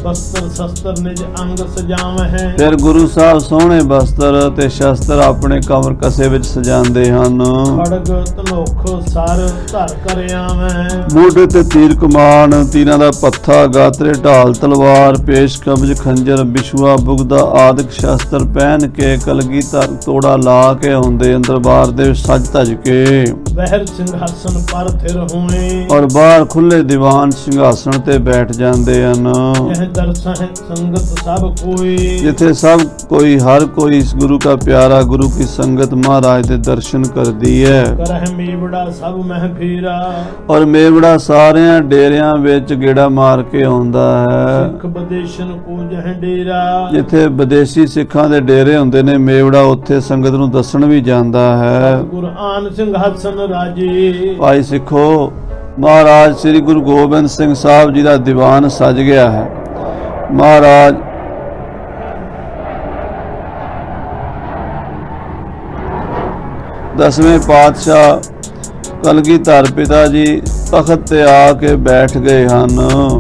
ਬਸਤਰ ਸ਼ਸਤਰ ਨਿਜ ਅੰਗ ਸਜਾਵਹਿ। ਫਿਰ ਗੁਰੂ ਸਾਹਿਬ ਸੋਹਣੇ ਬਸਤਰ ਤੇ ਸ਼ਸਤਰ ਆਪਣੇ ਕਮਰ ਕਸੇ ਵਿੱਚ ਸਜਾਉਂਦੇ ਹਨ। ਖੜਗ ਧਨੁਖ ਸਰ ਧਰ ਕਰ ਆਵਹਿ। ਮੋਢੇ ਤੇ ਤੀਰ ਕਮਾਨ, ਤੀਰਾਂ ਦਾ ਪੱਥਾ, ਗਾਤਰੇ ਢਾਲ, ਤਲਵਾਰ, ਪੇਸ਼ ਕਬਜ਼, ਖੰਜਰ, ਬਿਛੂਆ, ਬੁਗਦਾ ਆਦਿਕ ਸ਼ਸਤਰ ਪਹਿਨ ਕੇ ਕਲਗੀਧਰ ਤੋੜਾ ਲਾ ਕੇ ਆਉਂਦੇ ਦਰਬਾਰ ਦੇ ਸਜ ਧਜ ਕੇ। ਬਹਿਰ ਸਿੰਘਾਸਨ ਪਰ ਥਿਰ ਹੋਏ। ਔਰ ਬਾਹਰ ਖੁੱਲੇ ਦੀਵਾਨ ਸਿੰਘਾਸਣ ਤੇ ਬੈਠ ਜਾਂਦੇ ਹਨ। ਇਹ ਦਰਸ਼ਨ ਸੰਗਤ ਸਭ ਕੋਈ। ਜਿੱਥੇ ਸਭ ਕੋਈ ਹਰ ਕੋਈ ਇਸ ਗੁਰੂ ਦਾ ਪਿਆਰਾ ਗੁਰੂ ਕੀ ਸੰਗਤ ਮਹਾਰਾਜ ਦੇ ਦਰਸ਼ਨ ਕਰਦੀ ਹੈ। ਕਰਹਿ ਮੇਵੜਾ ਸਭ ਮਹਿ ਫੇਰਾ। ਔਰ ਮੇਵੜਾ ਸਾਰਿਆਂ ਡੇਰਿਆਂ ਵਿੱਚ ਗੇੜਾ ਮਾਰ ਕੇ ਆਉਂਦਾ ਹੈ। ਸਿੱਖ ਵਿਦੇਸ਼ਨ ਕੋ ਜਹ ਡੇਰਾ। ਜਿੱਥੇ ਵਿਦੇਸ਼ੀ ਸਿੱਖਾਂ ਦੇ ਡੇਰੇ ਹੁੰਦੇ ਨੇ ਮੇਵੜਾ, ਉੱਥੇ ਸੰਗਤ ਨੂੰ ਦੱਸਣ ਵੀ ਜਾਂਦਾ ਹੈ। ਗੁਰਆਨ ਸਿੰਘਾਸਨ ਰਾਜੇ। ਭਾਈ ਸਿੱਖੋ, ਮਹਾਰਾਜ ਸ੍ਰੀ ਗੁਰੂ ਗੋਬਿੰਦ ਸਿੰਘ ਸਾਹਿਬ ਜੀ ਦਾ ਦੀਵਾਨ ਸਜ ਗਿਆ ਹੈ। ਮਹਾਰਾਜ ਦਸਵੇਂ ਪਾਤਸ਼ਾਹ ਕਲਗੀਧਰ ਪਿਤਾ ਜੀ ਤਖਤ ਤੇ ਆ ਕੇ ਬੈਠ ਗਏ ਹਨ।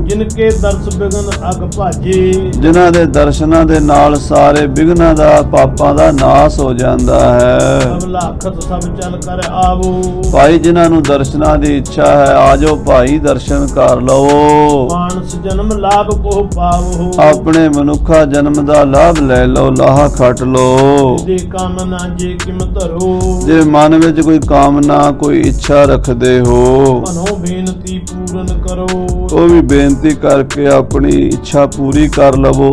जिनके दर्श बिघन अग भाजे, ਜਿਨ੍ਹਾਂ ਦੇ ਦਰਸ਼ਨਾਂ ਦੇ ਨਾਲ ਸਾਰੇ ਵਿਘਨਾਂ ਦਾ, ਪਾਪਾਂ ਦਾ ਨਾਸ ਹੋ ਜਾਂਦਾ ਹੈ। सब लाखत सब चल कर आवो, ਭਾਈ ਜਿਨ੍ਹਾਂ ਨੂੰ ਦਰਸ਼ਨਾਂ ਦੀ ਇੱਛਾ ਹੈ, ਆਜੋ ਭਾਈ ਦਰਸ਼ਨ ਕਰ ਲਵੋ। मानस जन्म लाभ को पावो, ਆਪਣੇ ਮਨੁੱਖਾ ਜਨਮ ਦਾ ਲਾਭ ਲੈ ਲਓ, ਲਾਹਾ ਖੱਟ ਲਓ। दे कामना जे किम धरो, ਜੇ ਮਨ ਵਿੱਚ ਕੋਈ ਕਾਮਨਾ, ਕੋਈ ਇੱਛਾ ਰੱਖਦੇ ਹੋ, मनो बेनती पूरन करो, ਉਹ ਵੀ ਬੇਨਤੀ ਕਰਕੇ ਆਪਣੀ ਇੱਛਾ ਪੂਰੀ ਕਰ ਲਵੋ।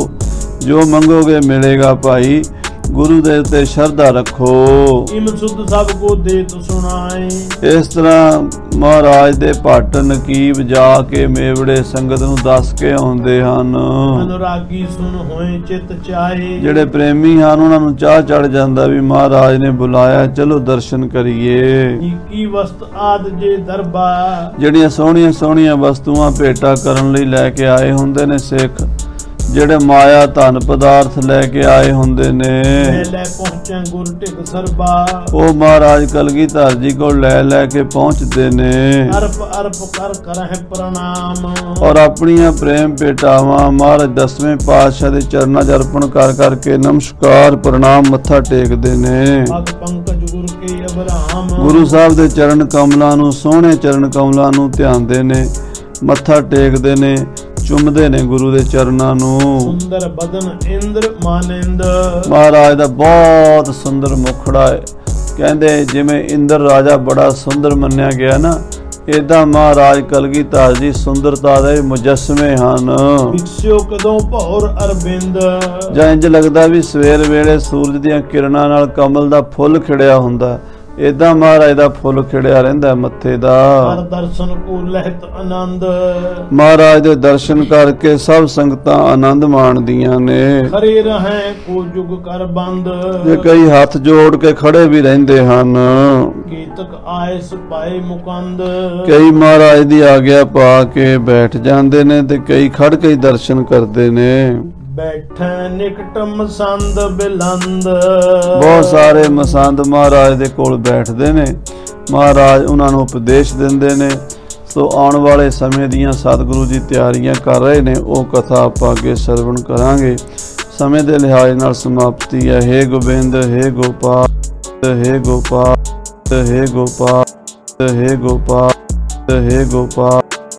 ਜੋ ਮੰਗੋਗੇ ਮਿਲੇਗਾ ਭਾਈ। ਗੁਰੂ ਦੇ ਉੱਤੇ ਸ਼ਰਧਾ ਰੱਖੋ। इम सुध सब को देत सुनाए, ਇਸ ਤਰ੍ਹਾਂ ਮਹਾਰਾਜ ਦੇ ਭੱਟ ਨਕੀਬ ਜਾ ਕੇ ਮੇਵੜੇ ਸੰਗਤ ਨੂੰ ਦੱਸ ਕੇ ਆਉਂਦੇ ਹਨ। अनुरागी सुन होए चित चाहे, ਜਿਹੜੇ ਪ੍ਰੇਮੀ ਹਨ ਉਹਨਾਂ ਨੂੰ ਚਾਹ ਚੜ ਜਾਂਦਾ ਵੀ ਮਹਾਰਾਜ ਨੇ ਬੁਲਾਇਆ, ਚਲੋ ਦਰਸ਼ਨ ਕਰੀਏ। की वस्त आद जे दरबार, ਜਿਹੜੀਆਂ ਸੋਹਣੀਆਂ ਸੋਹਣੀਆਂ ਵਸਤੂਆਂ ਭੇਟਾ ਕਰਨ ਲਈ ਲੈ ਕੇ ਆਏ ਹੁੰਦੇ ਨੇ ਸਿੱਖ, ਜਿਹੜੇ ਮਾਇਆ ਧਨ ਪਦਾਰਥ ਲੈ ਕੇ ਆਏ ਹੁੰਦੇ ਨੇ, ले पहुंचे गुर टिक सरबा, ਉਹ ਮਹਾਰਾਜ ਕਲਗੀਧਰ ਜੀ ਕੋਲ ਲੈ ਲੈ ਕੇ ਪਹੁੰਚਦੇ ਨੇ अर्प अर्प कर करह प्रणाम, ਔਰ ਆਪਣੀਆਂ ਪ੍ਰੇਮ ਭੇਟਾਵਾਂ ਮਹਾਰਾਜ 10ਵੇਂ ਪਾਤਸ਼ਾਹ ਦੇ ਚਰਨਾਂ 'ਚ ਅਰਪਣ ਕਰ ਕਰਕੇ ਨਮਸਕਾਰ ਪ੍ਰਣਾਮ ਮੱਥਾ ਟੇਕਦੇ ਨੇ। पग पंकज गुर के अबराम, ਗੁਰੂ ਸਾਹਿਬ ਦੇ ਚਰਨ ਕਮਲਾਂ ਨੂੰ, ਸੋਹਣੇ ਚਰਨ ਕਮਲਾਂ ਨੂੰ ਧਿਆਉਂਦੇ ਨੇ, ਮੱਥਾ ਟੇਕਦੇ ਨੇ, ਚੁੰਮਦੇ ਨੇ ਗੁਰੂ ਦੇ ਚਰਨਾਂ ਨੂੰ। सुंदर बदन इंद्र मानिंद, ਮਹਾਰਾਜ ਦਾ ਬਹੁਤ ਸੁੰਦਰ ਮੁਖੜਾ ਹੈ। ਕਹਿੰਦੇ ਜਿਵੇਂ ਇੰਦਰ ਰਾਜਾ ਬੜਾ ਸੁੰਦਰ ਮੰਨਿਆ ਗਿਆ ਨਾ, ਏਦਾਂ ਮਹਾਰਾਜ ਕਲਗੀਧਰ ਜੀ ਸੁੰਦਰਤਾ ਦੇ ਮੁਜੱਸਮੇ ਹਨ। विकस्यो कदों भौर अरविंद, ਜਾਂ ਇੰਜ ਲੱਗਦਾ ਵੀ ਸਵੇਰ ਵੇਲੇ ਸੂਰਜ ਦੀਆਂ ਕਿਰਨਾਂ ਨਾਲ ਕਮਲ ਦਾ ਫੁੱਲ ਖਿੜਿਆ ਹੁੰਦਾ, ਏਦਾਂ ਮਹਾਰਾਜ ਦਾ ਫੁੱਲ ਖਿੜਿਆ ਰਹਿੰਦਾ ਮੱਥੇ ਦਾ। हर दर्शन को लहत आनंद, ਮਹਾਰਾਜ ਦੇ ਦਰਸ਼ਨ ਕਰਕੇ ਸਭ ਸੰਗਤਾਂ ਆਨੰਦ ਮਾਣਦੀਆਂ ਨੇ। खरे रहें को जुग कर बंद, ਜੇ ਕਈ ਹੱਥ ਜੋੜ ਕੇ ਖੜੇ ਵੀ ਰਹਿੰਦੇ ਹਨ, केतक आयस पाए मुकंद, ਕਈ ਮਹਾਰਾਜ ਦੀ ਆਗਿਆ ਪਾ ਕੇ ਬੈਠ ਜਾਂਦੇ ਨੇ ਤੇ ਕਈ ਖੜ ਕੇ ਹੀ ਦਰਸ਼ਨ ਕਰਦੇ ਨੇ। बैठे निकट मसंद बिलंद, ਬਹੁਤ ਸਾਰੇ ਮਸੰਦ ਮਹਾਰਾਜ ਦੇ ਕੋਲ ਬੈਠਦੇ ਨੇ, ਮਹਾਰਾਜ ਉਹਨਾਂ ਨੂੰ ਉਪਦੇਸ਼ ਦਿੰਦੇ ਨੇ। ਸੋ ਆਉਣ ਵਾਲੇ ਸਮੇਂ ਦੀਆਂ ਸਤਿਗੁਰੂ ਜੀ ਤਿਆਰੀਆਂ ਕਰ ਰਹੇ ਨੇ, ਉਹ ਕਥਾ ਆਪਾਂ ਅੱਗੇ ਸਰਵਣ ਕਰਾਂਗੇ। ਸਮੇਂ ਦੇ ਲਿਹਾਜ਼ ਨਾਲ ਸਮਾਪਤੀ ਹੈ। ਹੇ ਗੋਬਿੰਦ, ਹੇ ਗੋਪਾਲ, ਹੇ ਗੋਪਾਲ, ਹੇ ਗੋਪਾਲ, ਹੇ ਗੋਪਾਲ, ਹੇ ਗੋਪਾਲ।